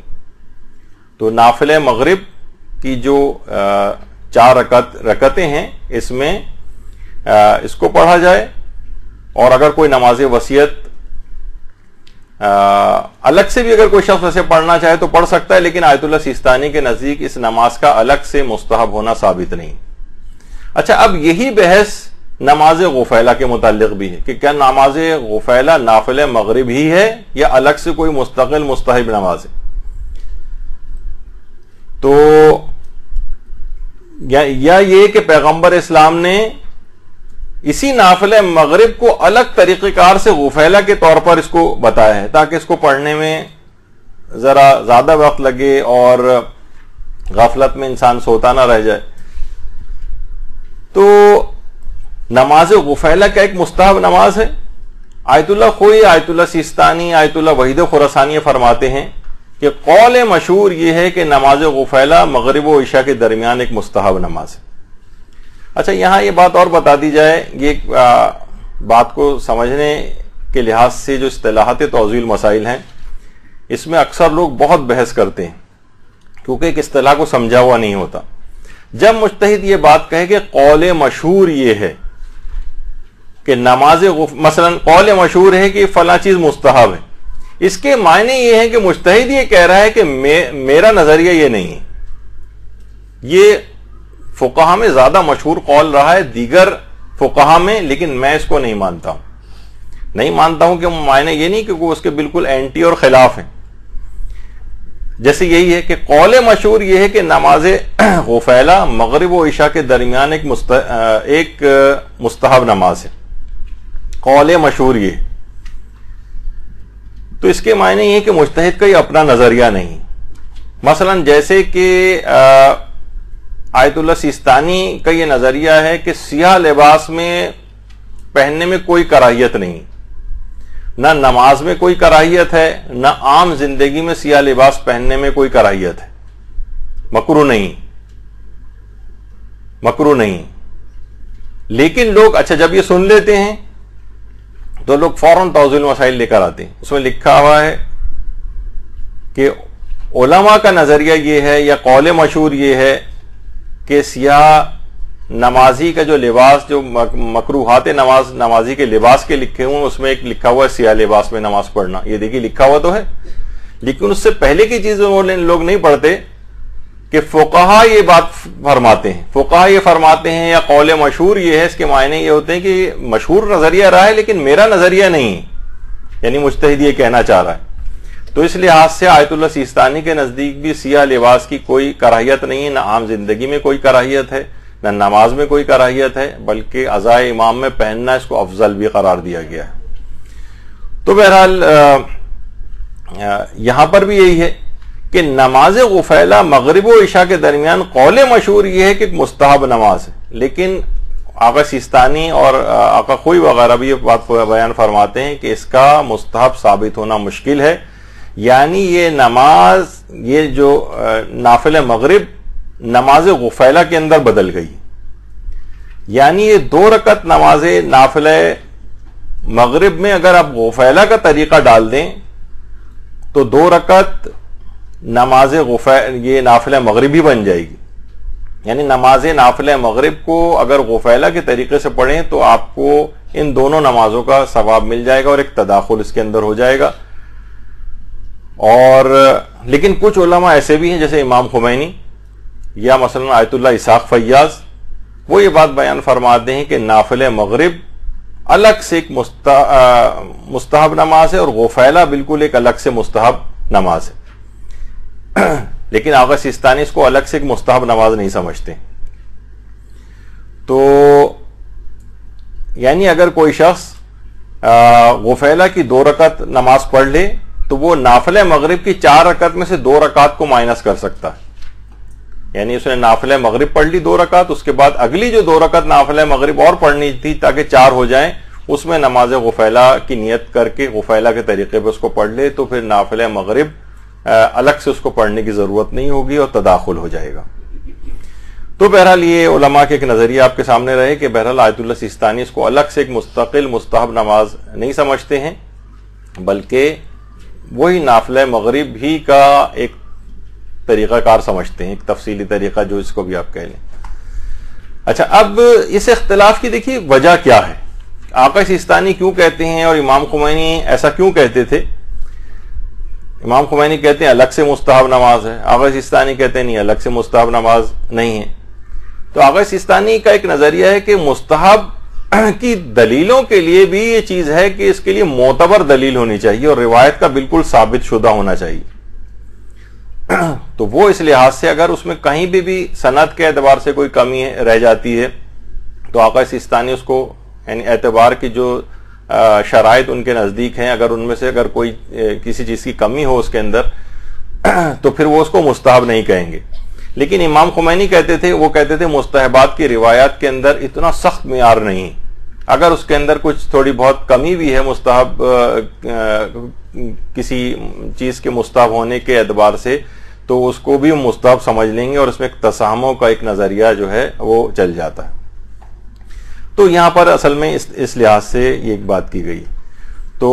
تو نافل مغرب کی جو 4 رکعتیں ہیں اس میں اس کو پڑھا جائے، اور اگر کوئی نماز وصیت الگ سے بھی اگر کوئی شخص اسے پڑھنا چاہے تو پڑھ سکتا ہے، لیکن آیت اللہ سیستانی کے نزدیک اس نماز کا الگ سے مستحب ہونا ثابت نہیں. اچھا، اب یہی بحث نماز غفیلہ کے متعلق بھی ہے کہ کیا نماز غفیلہ نافل مغرب ہی ہے یا الگ سے کوئی مستقل مستحب نماز ہے. تو یا یہ کہ پیغمبر اسلام نے اسی نافل مغرب کو الگ طریقہ کار سے غفیلہ کے طور پر اس کو بتایا ہے تاکہ اس کو پڑھنے میں ذرا زیادہ وقت لگے اور غفلت میں انسان سوتا نہ رہ جائے. تو نماز غفیلہ کا ایک مستحب نماز ہے. آیت اللہ خوئی، آیت اللہ سیستانی، آیت اللہ وحید خراسانی فرماتے ہیں کہ قول مشہور یہ ہے کہ نماز غفیلہ مغرب و عشاء کے درمیان ایک مستحب نماز ہے. اچھا، یہاں یہ بات اور بتا دی جائے، یہ بات کو سمجھنے کے لحاظ سے جو اصطلاحات توضیح مسائل ہیں اس میں اکثر لوگ بہت بحث کرتے ہیں کیونکہ ایک اصطلاح کو سمجھا ہوا نہیں ہوتا. جب مجتہد یہ بات کہے کہ قول مشہور یہ ہے کہ مثلا قول مشہور ہے کہ فلاں چیز مستحب ہے، اس کے معنی یہ ہے کہ مجتہد یہ کہہ رہا ہے کہ میرا نظریہ یہ نہیں ہے. یہ فقہا میں زیادہ مشہور قول رہا ہے دیگر فقہا میں، لیکن میں اس کو نہیں مانتا ہوں کہ معنی یہ نہیں کہ وہ اس کے بالکل اینٹی اور خلاف ہیں. جیسے یہی ہے کہ قول مشہور یہ ہے کہ نماز غفیلہ مغرب و عشاء کے درمیان ایک مستحب نماز ہے، قول مشہور یہ. تو اس کے معنی یہ ہے کہ مجتہد کا یہ اپنا نظریہ نہیں. مثلا جیسے کہ آیت اللہ سیستانی کا یہ نظریہ ہے کہ سیاہ لباس میں پہننے میں کوئی کراہیت نہیں، نہ نماز میں کوئی کراہیت ہے، نہ عام زندگی میں سیاہ لباس پہننے میں کوئی کراہیت ہے، مکروہ نہیں. لیکن لوگ اچھا جب یہ سن لیتے ہیں تو لوگ فوراً توضیح المسائل لے کر آتے ہیں. اس میں لکھا ہوا ہے کہ علماء کا نظریہ یہ ہے یا قول مشہور یہ ہے کہ سیاہ نمازی کا جو لباس، جو مکروہات نمازی کے لباس کے لکھے ہوئے اس میں ایک لکھا ہوا ہے سیاہ لباس میں نماز پڑھنا. یہ دیکھیے لکھا ہوا تو ہے، لیکن اس سے پہلے کی چیزیں وہ لوگ نہیں پڑھتے کہ فقہا یہ بات فرماتے ہیں. فقہا یہ فرماتے ہیں یا قول مشہور یہ ہے، اس کے معنی یہ ہوتے ہیں کہ مشہور نظریہ رہا ہے لیکن میرا نظریہ نہیں، یعنی مجتہد یہ کہنا چاہ رہا ہے. تو اس لحاظ سے آیت اللہ سیستانی کے نزدیک بھی سیاہ لباس کی کوئی کراہیت نہیں ہے، نہ عام زندگی میں کوئی کراہیت ہے، نہ نماز میں کوئی کراہیت ہے، بلکہ عزائے امام میں پہننا اس کو افضل بھی قرار دیا گیا ہے. تو بہرحال یہاں پر بھی یہی ہے کہ نماز غفیلہ مغرب و عشاء کے درمیان قول مشہور یہ ہے کہ ایک مستحب نماز ہے، لیکن آقا سیستانی اور آقا خوئی وغیرہ بھی یہ بات بیان فرماتے ہیں کہ اس کا مستحب ثابت ہونا مشکل ہے. یعنی یہ نماز، یہ جو نافل مغرب نماز غفیلہ کے اندر بدل گئی، یعنی یہ 2 رکعت نماز نافلہ مغرب میں اگر آپ غفیلہ کا طریقہ ڈال دیں تو 2 رکعت نماز یہ نافلہ مغرب ہی بن جائے گی. یعنی نماز نافلہ مغرب کو اگر غفیلہ کے طریقے سے پڑھیں تو آپ کو ان دونوں نمازوں کا ثواب مل جائے گا اور ایک تداخل اس کے اندر ہو جائے گا. اور لیکن کچھ علماء ایسے بھی ہیں جیسے امام خمینی یا مثلا آیت اللہ اسحاق فیاض، وہ یہ بات بیان فرماتے ہیں کہ نافلہ مغرب الگ سے ایک مستحب نماز ہے اور غفیلہ بالکل ایک الگ سے مستحب نماز ہے. لیکن آغا سیستانی اس کو الگ سے ایک مستحب نماز نہیں سمجھتے. تو یعنی اگر کوئی شخص غفیلہ کی 2 رکعت نماز پڑھ لے تو وہ نافلہ مغرب کی 4 رکعت میں سے 2 رکعت کو مائنس کر سکتا ہے. یعنی اس نے نافلہ مغرب پڑھ لی 2 رکعت، اس کے بعد اگلی جو 2 رکعت نافلہ مغرب اور پڑھنی تھی تاکہ 4 ہو جائیں، اس میں نماز غفیلہ کی نیت کر کے غفیلہ کے طریقے پہ اس کو پڑھ لے تو پھر نافلہ مغرب الگ سے اس کو پڑھنے کی ضرورت نہیں ہوگی اور تداخل ہو جائے گا. تو بہرحال یہ علماء کے ایک نظریہ آپ کے سامنے رہے کہ بہرحال آیت اللہ سیستانی اس کو الگ سے ایک مستقل مستحب نماز نہیں سمجھتے ہیں، بلکہ وہی نافلہ مغرب ہی کا ایک طریقہ کار سمجھتے ہیں، ایک تفصیلی طریقہ جو اس کو بھی آپ کہہ لیں. اچھا، اب اس اختلاف کی دیکھیے وجہ کیا ہے. آقا سیستانی کیوں کہتے ہیں اور امام خمینی ایسا کیوں کہتے تھے؟ امام خمینی کہتے ہیں الگ سے مستحب نماز ہے، آقا سیستانی کہتے ہیں نہیں الگ سے مستحب نماز نہیں ہے. تو آقا سیستانی کا ایک نظریہ ہے کہ مستحب کی دلیلوں کے لیے بھی یہ چیز ہے کہ اس کے لیے معتبر دلیل ہونی چاہیے اور روایت کا بالکل ثابت شدہ ہونا چاہیے. تو وہ اس لحاظ سے اگر اس میں کہیں بھی سند کے اعتبار سے کوئی کمی رہ جاتی ہے تو آقا سیستانی اس کو یعنی اعتبار کی جو شرائط ان کے نزدیک ہیں، اگر ان میں سے اگر کوئی کسی چیز کی کمی ہو اس کے اندر تو پھر وہ اس کو مستحب نہیں کہیں گے. لیکن امام خمینی وہ کہتے تھے مستحبات کی روایات کے اندر اتنا سخت معیار نہیں، اگر اس کے اندر کچھ تھوڑی بہت کمی بھی ہے مستحب کسی چیز کے مستحب ہونے کے اعتبار سے تو اس کو بھی مستحب سمجھ لیں گے اور اس میں ایک تسامح کا ایک نظریہ جو ہے وہ چل جاتا ہے. تو یہاں پر اصل میں اس لحاظ سے یہ ایک بات کی گئی. تو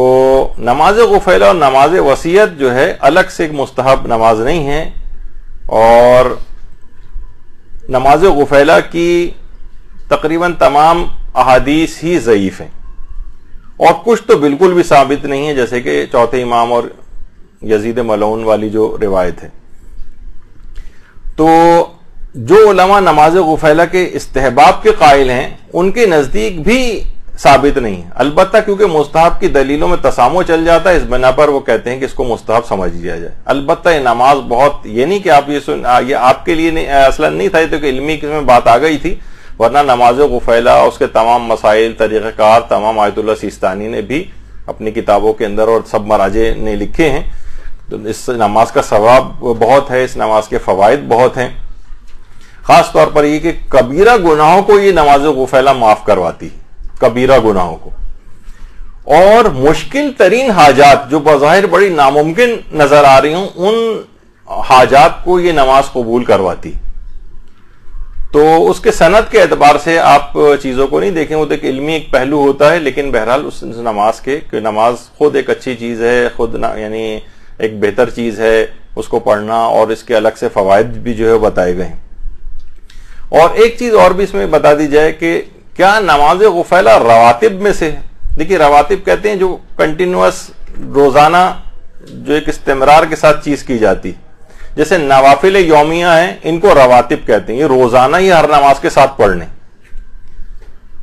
نماز غفیلہ اور نماز وصیت جو ہے الگ سے ایک مستحب نماز نہیں ہے، اور نماز غفیلہ کی تقریباً تمام احادیث ہی ضعیف ہیں اور کچھ تو بالکل بھی ثابت نہیں ہے، جیسے کہ چوتھے امام اور یزید ملعون والی جو روایت ہے. تو جو علماء نماز غفیلہ کے استحباب کے قائل ہیں ان کے نزدیک بھی ثابت نہیں ہے، البتہ کیونکہ مستحب کی دلیلوں میں تسامح چل جاتا ہے اس بنا پر وہ کہتے ہیں کہ اس کو مستحب سمجھ لیا جائے. البتہ یہ نماز بہت یہ نہیں کہ آپ یہ آپ کے لیے اصلا نہیں تھا، تو کہ علمی قسم میں بات آ گئی تھی، ورنہ نماز غفیلہ اس کے تمام مسائل طریقہ کار تمام آیت اللہ سیستانی نے بھی اپنی کتابوں کے اندر اور سب مراجع نے لکھے ہیں. تو اس نماز کا ثواب بہت ہے، اس نماز کے فوائد بہت ہیں، خاص طور پر یہ کہ کبیرہ گناہوں کو یہ نماز غفیلہ معاف کرواتی ہے، کبیرہ گناہوں کو، اور مشکل ترین حاجات جو بظاہر بڑی ناممکن نظر آ رہی ہوں ان حاجات کو یہ نماز قبول کرواتی. تو اس کے سند کے اعتبار سے آپ چیزوں کو نہیں دیکھیں، وہ تو ایک علمی ایک پہلو ہوتا ہے، لیکن بہرحال اس نماز کے کہ نماز خود ایک اچھی چیز ہے، خود یعنی ایک بہتر چیز ہے اس کو پڑھنا، اور اس کے الگ سے فوائد بھی جو ہے بتائے گئے ہیں. اور ایک چیز اور بھی اس میں بتا دی جائے کہ کیا نماز غفیلہ رواتب میں سے، دیکھیے رواتب کہتے ہیں جو کنٹینیوس روزانہ جو ایک استمرار کے ساتھ چیز کی جاتی، جیسے نوافل یومیہ ہیں ان کو رواتب کہتے ہیں، یہ روزانہ ہی ہر نماز کے ساتھ پڑھنے.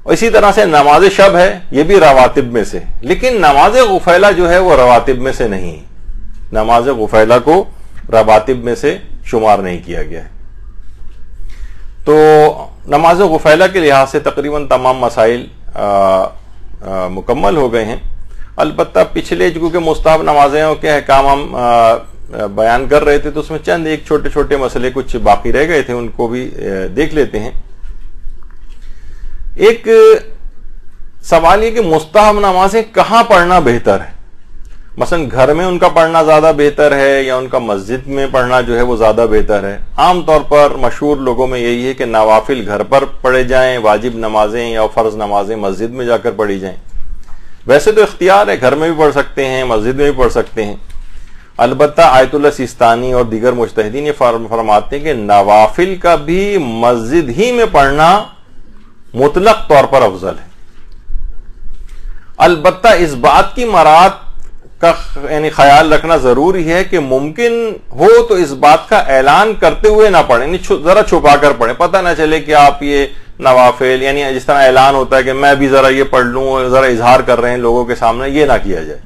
اور اسی طرح سے نماز شب ہے یہ بھی رواتب میں سے، لیکن نماز غفیلہ جو ہے وہ رواتب میں سے نہیں، نماز غفیلہ کو رواتب میں سے شمار نہیں کیا گیا ہے. تو نماز غفیلہ کے لحاظ سے تقریباً تمام مسائل مکمل ہو گئے ہیں. البتہ پچھلے کیونکہ مستحب نمازیں کے احکام ہم بیان کر رہے تھے تو اس میں چند ایک چھوٹے چھوٹے مسئلے کچھ باقی رہ گئے تھے، ان کو بھی دیکھ لیتے ہیں. ایک سوال یہ کہ مستحب نمازیں کہاں پڑھنا بہتر ہے؟ مثلا گھر میں ان کا پڑھنا زیادہ بہتر ہے یا ان کا مسجد میں پڑھنا جو ہے وہ زیادہ بہتر ہے؟ عام طور پر مشہور لوگوں میں یہی ہے کہ نوافل گھر پر پڑھے جائیں، واجب نمازیں یا فرض نمازیں مسجد میں جا کر پڑھی جائیں۔ ویسے تو اختیار ہے، گھر میں بھی پڑھ سکتے ہیں، مسجد میں بھی پڑھ سکتے ہیں۔ البتہ آیت اللہ سیستانی اور دیگر مجتہدین یہ فرماتے ہیں کہ نوافل کا بھی مسجد ہی میں پڑھنا مطلق طور پر افضل ہے۔ البتہ اس بات کی مراعات کا یعنی خیال رکھنا ضروری ہے کہ ممکن ہو تو اس بات کا اعلان کرتے ہوئے نہ پڑھیں، یعنی ذرا چھپا کر پڑھیں، پتہ نہ چلے کہ آپ یہ نوافل یعنی جس طرح اعلان ہوتا ہے کہ میں بھی ذرا یہ پڑھ لوں، ذرا اظہار کر رہے ہیں لوگوں کے سامنے، یہ نہ کیا جائے۔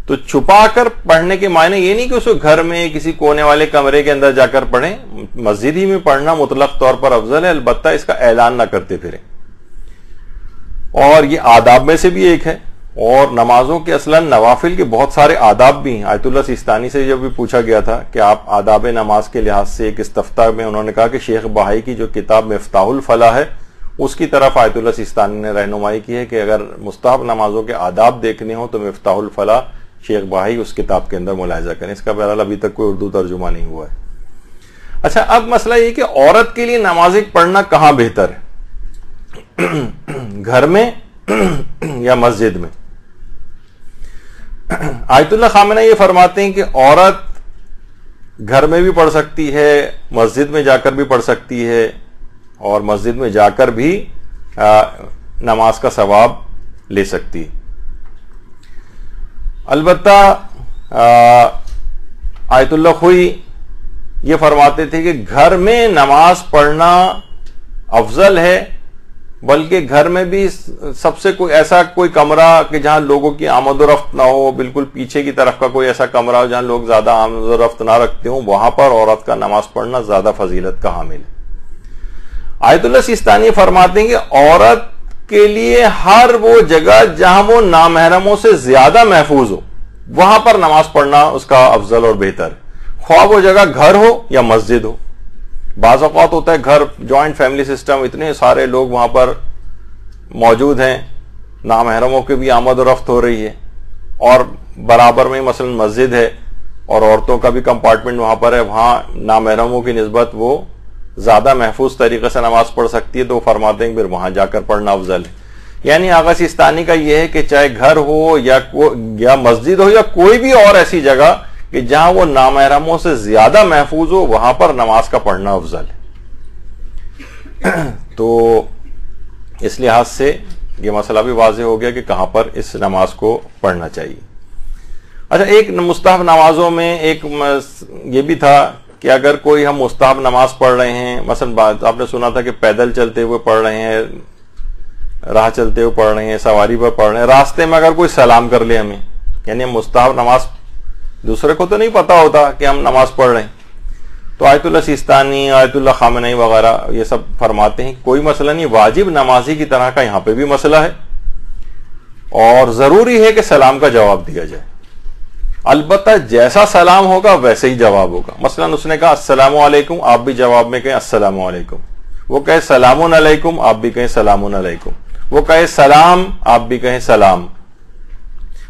تو چھپا کر پڑھنے کے معنی یہ نہیں کہ اس کو گھر میں کسی کونے والے کمرے کے اندر جا کر پڑھیں، مسجد ہی میں پڑھنا مطلق طور پر افضل ہے، البتہ اس کا اعلان نہ کرتے پھریں۔ اور یہ آداب میں سے بھی ایک ہے، اور نمازوں کے اصلاً نوافل کے بہت سارے آداب بھی ہیں۔ آیت اللہ سیستانی سے جب بھی پوچھا گیا تھا کہ آپ آداب نماز کے لحاظ سے ایک استفتاء میں انہوں نے کہا کہ شیخ بہائی کی جو کتاب مفتاح الفلاح ہے اس کی طرف آیت اللہ سیستانی نے رہنمائی کی ہے کہ اگر مستحب نمازوں کے آداب دیکھنے ہوں تو مفتاح الفلاح شیخ بہائی اس کتاب کے اندر ملاحظہ کریں۔ اس کا بہرحال ابھی تک کوئی اردو ترجمہ نہیں ہوا ہے۔ اچھا، اب مسئلہ یہ کہ عورت کے لیے نمازیں پڑھنا کہاں بہتر ہے، گھر میں یا مسجد میں؟ آیت اللہ خامنہ یہ فرماتے ہیں کہ عورت گھر میں بھی پڑھ سکتی ہے، مسجد میں جا کر بھی پڑھ سکتی ہے، اور مسجد میں جا کر بھی نماز کا ثواب لے سکتی ہے۔ البتہ آیت اللہ خوئی یہ فرماتے تھے کہ گھر میں نماز پڑھنا افضل ہے، بلکہ گھر میں بھی سب سے کوئی ایسا کوئی کمرہ کہ جہاں لوگوں کی آمد و رفت نہ ہو، بالکل پیچھے کی طرف کا کوئی ایسا کمرہ ہو جہاں لوگ زیادہ آمد و رفت نہ رکھتے ہوں، وہاں پر عورت کا نماز پڑھنا زیادہ فضیلت کا حامل ہے۔ آیت اللہ سیستانی فرماتے ہیں کہ عورت کے لیے ہر وہ جگہ جہاں وہ نامحرموں سے زیادہ محفوظ ہو وہاں پر نماز پڑھنا اس کا افضل اور بہتر ہے، خواہ وہ جگہ گھر ہو یا مسجد ہو۔ بعض اوقات ہوتا ہے گھر جوائنٹ فیملی سسٹم، اتنے سارے لوگ وہاں پر موجود ہیں، نامحرموں کی بھی آمد و رفت ہو رہی ہے، اور برابر میں مثلا مسجد ہے اور عورتوں کا بھی کمپارٹمنٹ وہاں پر ہے، وہاں نامحرموں کی نسبت وہ زیادہ محفوظ طریقے سے نماز پڑھ سکتی ہے، تو وہ فرماتے ہیں کہ پھر وہاں جا کر پڑھنا افضل ہے۔ یعنی آغا سیستانی کا یہ ہے کہ چاہے گھر ہو یا مسجد ہو یا کوئی بھی اور ایسی جگہ کہ جہاں وہ نامحرموں سے زیادہ محفوظ ہو وہاں پر نماز کا پڑھنا افضل ہے۔ تو اس لحاظ سے یہ مسئلہ بھی واضح ہو گیا کہ کہاں پر اس نماز کو پڑھنا چاہیے۔ اچھا، ایک مستحب نمازوں میں ایک یہ بھی تھا کہ اگر کوئی ہم مستحب نماز پڑھ رہے ہیں، مثلا آپ نے سنا تھا کہ پیدل چلتے ہوئے پڑھ رہے ہیں، راہ چلتے ہوئے پڑھ رہے ہیں، سواری پر پڑھ رہے ہیں، راستے میں اگر کوئی سلام کر لے ہمیں، یعنی ہم مستحب نماز، دوسرے کو تو نہیں پتا ہوتا کہ ہم نماز پڑھ رہے ہیں، تو آیت اللہ سیستانی، آیت اللہ خامنہی وغیرہ یہ سب فرماتے ہیں کوئی مسئلہ نہیں، واجب نمازی کی طرح کا یہاں پہ بھی مسئلہ ہے، اور ضروری ہے کہ سلام کا جواب دیا جائے، البتہ جیسا سلام ہوگا ویسے ہی جواب ہوگا۔ مثلا اس نے کہا السلام علیکم، آپ بھی جواب میں کہیں السلام علیکم، وہ کہے سلام علیکم، آپ بھی کہیں سلام علیکم، وہ کہے سلام، آپ بھی کہیں سلام۔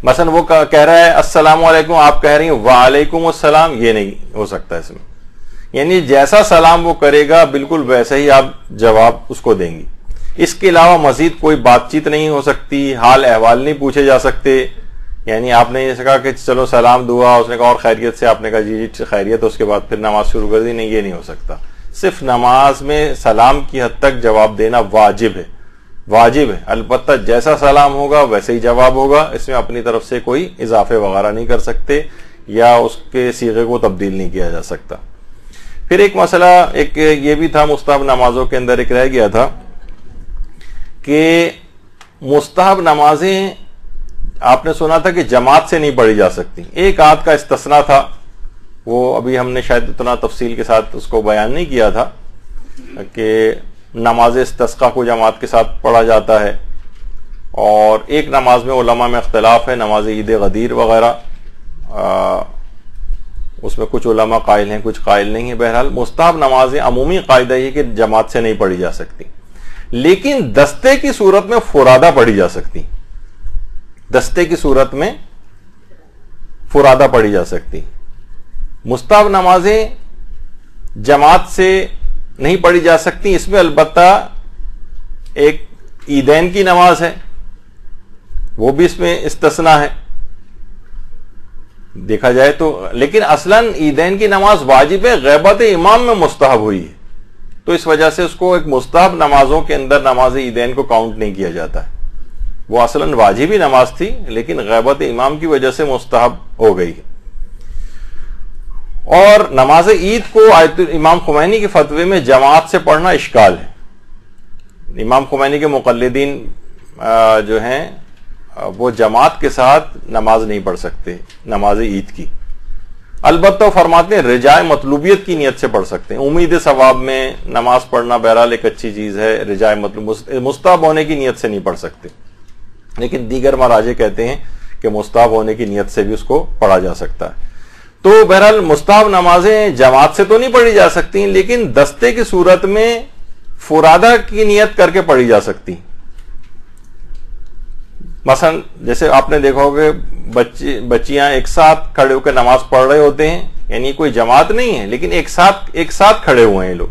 مثلا وہ کہہ رہا ہے السلام علیکم، آپ کہہ رہی ہیں وعلیکم السلام، یہ نہیں ہو سکتا اس میں، یعنی جیسا سلام وہ کرے گا بالکل ویسے ہی آپ جواب اس کو دیں گی۔ اس کے علاوہ مزید کوئی بات چیت نہیں ہو سکتی، حال احوال نہیں پوچھے جا سکتے، یعنی آپ نے یہ کہا کہ چلو سلام دعا، اس نے کہا اور خیریت سے، آپ نے کہا جی جی خیریت، اس کے بعد پھر نماز شروع کر دی، نہیں، یہ نہیں ہو سکتا۔ صرف نماز میں سلام کی حد تک جواب دینا واجب ہے، واجب ہے، البتہ جیسا سلام ہوگا ویسے ہی جواب ہوگا، اس میں اپنی طرف سے کوئی اضافے وغیرہ نہیں کر سکتے یا اس کے صیغے کو تبدیل نہیں کیا جا سکتا۔ پھر ایک مسئلہ ایک یہ بھی تھا مستحب نمازوں کے اندر، ایک رہ گیا تھا کہ مستحب نمازیں آپ نے سنا تھا کہ جماعت سے نہیں پڑھی جا سکتی، ایک آدھ کا استثناء تھا، وہ ابھی ہم نے شاید اتنا تفصیل کے ساتھ اس کو بیان نہیں کیا تھا کہ نماز استسقاء کو جماعت کے ساتھ پڑھا جاتا ہے، اور ایک نماز میں علماء میں اختلاف ہے، نماز عید غدیر وغیرہ، اس میں کچھ علماء قائل ہیں کچھ قائل نہیں ہیں۔ بہرحال مستحب نمازیں عمومی قاعدہ یہ کہ جماعت سے نہیں پڑھی جا سکتی، لیکن دستے کی صورت میں فرادہ پڑھی جا سکتی، دستے کی صورت میں فرادہ پڑھی جا سکتی. مستحب نمازیں جماعت سے نہیں پڑھی جا سکتی. اس میں البتہ ایک عیدین کی نماز ہے، وہ بھی اس میں استثناء ہے دیکھا جائے تو. لیکن اصلاً عیدین کی نماز واجب ہے، غیبت امام میں مستحب ہوئی ہے، تو اس وجہ سے اس کو ایک مستحب نمازوں کے اندر نماز عیدین کو کاؤنٹ نہیں کیا جاتا ہے. وہ اصلاً واجبی نماز تھی لیکن غیبت امام کی وجہ سے مستحب ہو گئی ہے. اور نماز عید کو آیت امام خمینی کے فتوے میں جماعت سے پڑھنا اشکال ہے. امام خمینی کے مقلدین جو ہیں وہ جماعت کے ساتھ نماز نہیں پڑھ سکتے نماز عید کی. البتہ وہ فرماتے ہیں رجاء مطلوبیت کی نیت سے پڑھ سکتے ہیں. امید ثواب میں نماز پڑھنا بہرحال ایک اچھی چیز ہے، رجاء مستحب ہونے کی نیت سے نہیں پڑھ سکتے. لیکن دیگر مراجع کہتے ہیں کہ مستحب ہونے کی نیت سے بھی اس کو پڑھا جا سکتا ہے. تو بہرحال مستحب نمازیں جماعت سے تو نہیں پڑھی جا سکتی، لیکن دستے کی صورت میں فرادہ کی نیت کر کے پڑھی جا سکتی. مثلا جیسے آپ نے دیکھا ہوگا بچیاں ایک ساتھ کھڑے ہو کے نماز پڑھ رہے ہوتے ہیں، یعنی کوئی جماعت نہیں ہے لیکن ایک ساتھ کھڑے ہوئے ہیں لوگ.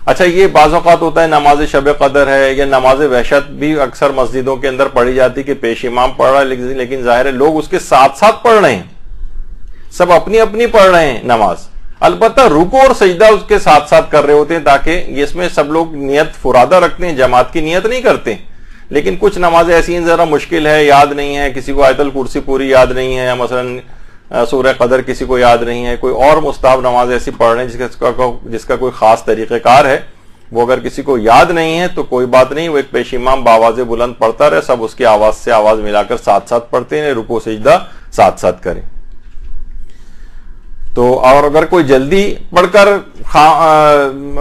اچھا یہ بعض اوقات ہوتا ہے نماز شب قدر ہے یا نماز وحشت بھی اکثر مسجدوں کے اندر پڑھی جاتی کہ پیش امام پڑھ رہا ہے لیکن ظاہر ہے لوگ اس کے ساتھ ساتھ پڑھ رہے ہیں، سب اپنی اپنی پڑھ رہے ہیں نماز. البتہ رکوع اور سجدہ اس کے ساتھ ساتھ کر رہے ہوتے ہیں تاکہ اس میں سب لوگ نیت فرادہ رکھتے ہیں، جماعت کی نیت نہیں کرتے. لیکن کچھ نمازیں ایسی ہیں ذرا مشکل ہے، یاد نہیں ہے، کسی کو آیت الکرسی پوری یاد نہیں ہے، مثلا سورہ قدر کسی کو یاد نہیں ہے، کوئی اور مستحب نماز ایسی پڑھ رہے ہیں جس کا کوئی خاص طریقہ کار ہے، وہ اگر کسی کو یاد نہیں ہے تو کوئی بات نہیں، وہ ایک پیش امام بآواز بلند پڑھتا رہے، سب اس کی آواز سے آواز ملا کر ساتھ ساتھ پڑھتے ہیں، رکوع سجدہ ساتھ ساتھ کریں. تو اور اگر کوئی جلدی پڑھ کر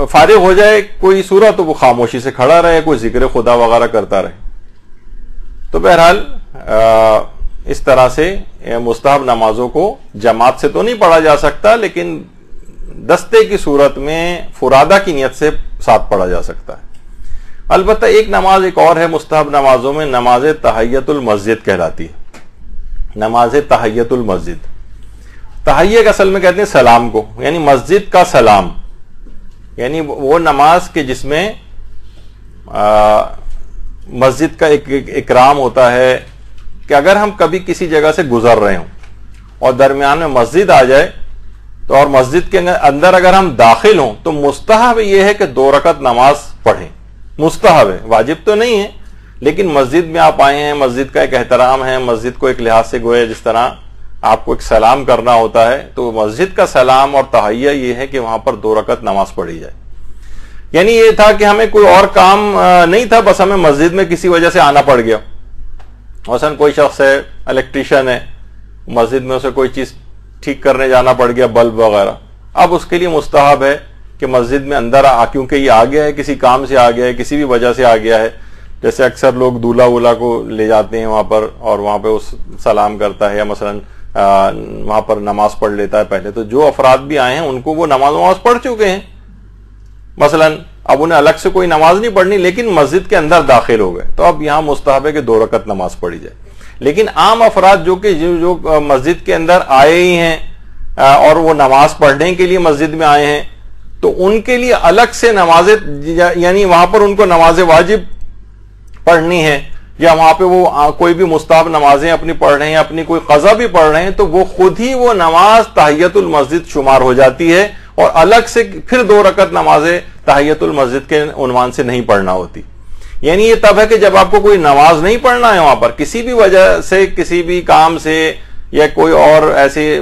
فارغ ہو جائے کوئی سورت تو وہ خاموشی سے کھڑا رہے، کوئی ذکر خدا وغیرہ کرتا رہے. تو بہرحال اس طرح سے مستحب نمازوں کو جماعت سے تو نہیں پڑھا جا سکتا لیکن دستے کی صورت میں فرادہ کی نیت سے ساتھ پڑھا جا سکتا ہے. البتہ ایک نماز ایک اور ہے مستحب نمازوں میں، نماز تحیۃ المسجد کہلاتی ہے. نماز تحیۃ المسجد، تحیہ اصل میں کہتے ہیں سلام کو، یعنی مسجد کا سلام، یعنی وہ نماز کے جس میں مسجد کا ایک اکرام ہوتا ہے کہ اگر ہم کبھی کسی جگہ سے گزر رہے ہوں اور درمیان میں مسجد آ جائے تو اور مسجد کے اندر اگر ہم داخل ہوں تو مستحب یہ ہے کہ 2 رکعت نماز پڑھیں. مستحب ہے، واجب تو نہیں ہے، لیکن مسجد میں آپ آئے ہیں، مسجد کا ایک احترام ہے، مسجد کو ایک لحاظ سے گویا جس طرح آپ کو ایک سلام کرنا ہوتا ہے، تو مسجد کا سلام اور تحیہ یہ ہے کہ وہاں پر 2 رکعت نماز پڑھی جائے. یعنی یہ تھا کہ ہمیں کوئی اور کام نہیں تھا، بس ہمیں مسجد میں کسی وجہ سے آنا پڑ گیا. مثلا کوئی شخص ہے الیکٹریشین ہے، مسجد میں اسے کوئی چیز ٹھیک کرنے جانا پڑ گیا، بلب وغیرہ، اب اس کے لیے مستحب ہے کہ مسجد میں اندر کیونکہ یہ آ گیا ہے، کسی کام سے آ گیا ہے، کسی بھی وجہ سے آ گیا ہے. جیسے اکثر لوگ دولہا وولہا کو لے جاتے ہیں وہاں پر اور وہاں پہ اس سلام کرتا ہے یا مثلا وہاں پر نماز پڑھ لیتا ہے پہلے. تو جو افراد بھی آئے ہیں ان کو وہ نماز پڑھ چکے ہیں، مثلا اب انہیں الگ سے کوئی نماز نہیں پڑھنی لیکن مسجد کے اندر داخل ہو گئے تو اب یہاں مستحب ہے کہ 2 رکعت نماز پڑھی جائے. لیکن عام افراد جو مسجد کے اندر آئے ہی ہیں اور وہ نماز پڑھنے کے لیے مسجد میں آئے ہیں تو ان کے لیے الگ سے نمازیں، یعنی وہاں پر ان کو نماز واجب پڑھنی ہے یا وہاں پہ وہ کوئی بھی مستحب نمازیں اپنی پڑھ رہے ہیں، اپنی کوئی قضا بھی پڑھ رہے ہیں، تو وہ خود ہی وہ نماز تحیۃ المسجد شمار ہو جاتی ہے اور الگ سے پھر 2 رکعت نمازیں تحیۃ المسجد کے عنوان سے نہیں پڑھنا ہوتی. یعنی یہ تب ہے کہ جب آپ کو کوئی نماز نہیں پڑھنا ہے وہاں پر کسی بھی وجہ سے، کسی بھی کام سے یا کوئی اور ایسی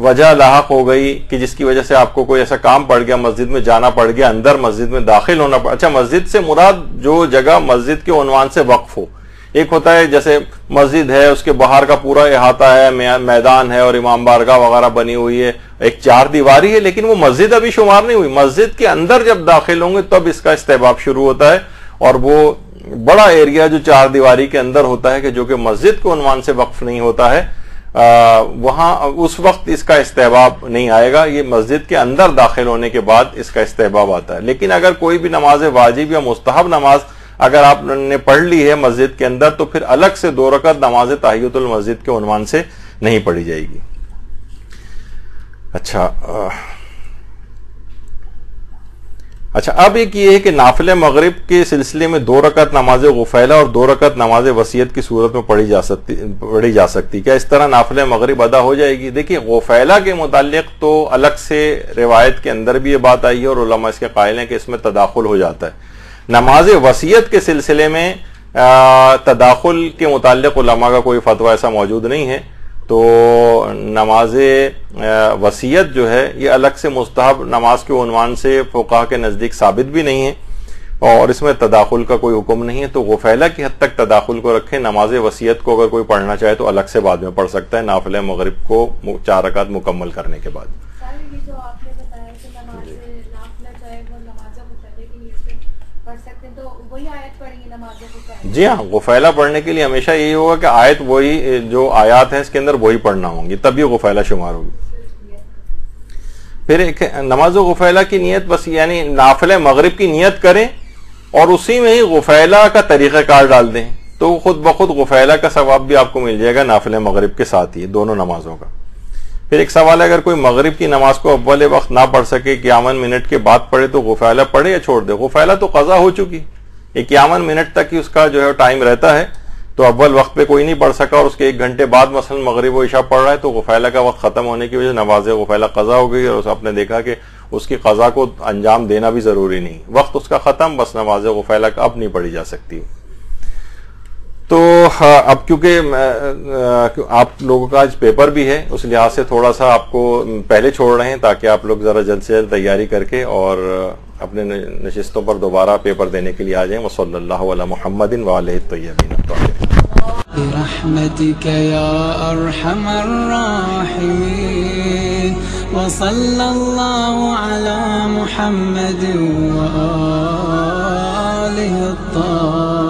وجہ لاحق ہو گئی کہ جس کی وجہ سے آپ کو کوئی ایسا کام پڑ گیا، مسجد میں جانا پڑ گیا، اندر مسجد میں داخل ہونا پڑ. اچھا، مسجد سے مراد جو جگہ مسجد کے عنوان سے وقف ہو. ایک ہوتا ہے جیسے مسجد ہے، اس کے باہر کا پورا احاطہ ہے، میدان ہے اور امام بارگاہ وغیرہ بنی ہوئی ہے، ایک 4 دیواری ہے، لیکن وہ مسجد ابھی شمار نہیں ہوئی. مسجد کے اندر جب داخل ہوں گے تب اس کا استحباب شروع ہوتا ہے، اور وہ بڑا ایریا جو 4 دیواری کے اندر ہوتا ہے کہ جو کہ مسجد کے عنوان سے وقف نہیں ہوتا ہے، وہاں اس وقت اس کا استحباب نہیں آئے گا. یہ مسجد کے اندر داخل ہونے کے بعد اس کا استحباب آتا ہے. لیکن اگر کوئی بھی نماز واجب یا مستحب نماز اگر آپ نے پڑھ لی ہے مسجد کے اندر تو پھر الگ سے 2 رکعت نماز تحیۃ المسجد کے عنوان سے نہیں پڑھی جائے گی. اچھا اب ایک یہ ہے کہ نافل مغرب کے سلسلے میں 2 رکعت نماز غفیلہ اور 2 رکعت نماز وصیت کی صورت میں پڑھی جا سکتی. کیا اس طرح نافل مغرب ادا ہو جائے گی؟ دیکھیے غفیلہ کے متعلق تو الگ سے روایت کے اندر بھی یہ بات آئی ہے اور علماء اس کے قائل ہیں کہ اس میں تداخل ہو جاتا ہے. نماز وصیت کے سلسلے میں تداخل کے متعلق علماء کا کوئی فتویٰ ایسا موجود نہیں ہے. تو نماز وصیت جو ہے یہ الگ سے مستحب نماز کے عنوان سے فقہا کے نزدیک ثابت بھی نہیں ہے اور اس میں تداخل کا کوئی حکم نہیں ہے. تو غفیلہ کی حد تک تداخل کو رکھیں. نماز وصیت کو اگر کوئی پڑھنا چاہے تو الگ سے بعد میں پڑھ سکتا ہے نافل مغرب کو 4 رکعت مکمل کرنے کے بعد. جی ہاں غفیلہ پڑھنے کے لیے ہمیشہ یہی ہوگا کہ آیت وہی جو آیات ہیں اس کے اندر وہی پڑھنا ہوں گی تب یہ غفیلہ شمار ہوگی. پھر ایک نماز غفیلہ کی نیت بس یعنی نافل مغرب کی نیت کریں اور اسی میں ہی غفیلہ کا طریقہ کار ڈال دیں تو خود بخود غفیلہ کا ثواب بھی آپ کو مل جائے گا نافل مغرب کے ساتھ ہی دونوں نمازوں کا. پھر ایک سوال ہے اگر کوئی مغرب کی نماز کو اول وقت نہ پڑھ سکے 51 منٹ کے بعد پڑھے تو غفیلہ پڑھے یا چھوڑ دے؟ غفیلہ تو قضا ہو چکی 51 منٹ تک ہی اس کا جو ہے ٹائم رہتا ہے تو اول وقت پہ کوئی نہیں پڑھ سکا اور اس کے 1 گھنٹے بعد مثلا مغرب و عشاء پڑھ رہا ہے تو غفیلہ کا وقت ختم ہونے کی وجہ سے نماز غفیلہ قضا ہو گئی اور آپ نے دیکھا کہ اس کی قضا کو انجام دینا بھی ضروری نہیں. وقت اس کا ختم بس نماز غفیلہ کا اب نہیں پڑھی جا سکتی. تو اب کیونکہ آپ لوگوں کا آج پیپر بھی ہے اس لحاظ سے تھوڑا سا آپ کو پہلے چھوڑ رہے ہیں تاکہ آپ لوگ ذرا جلد سے جلد تیاری کر کے اور اپنے نشستوں پر دوبارہ پیپر دینے کے لیے آ جائیں. وصلی اللہ علی محمد وآلہ الطیبین الطاہرین.
برحمتك يا أرحم الراحمين وصلى الله على محمد وآله الطاهرين.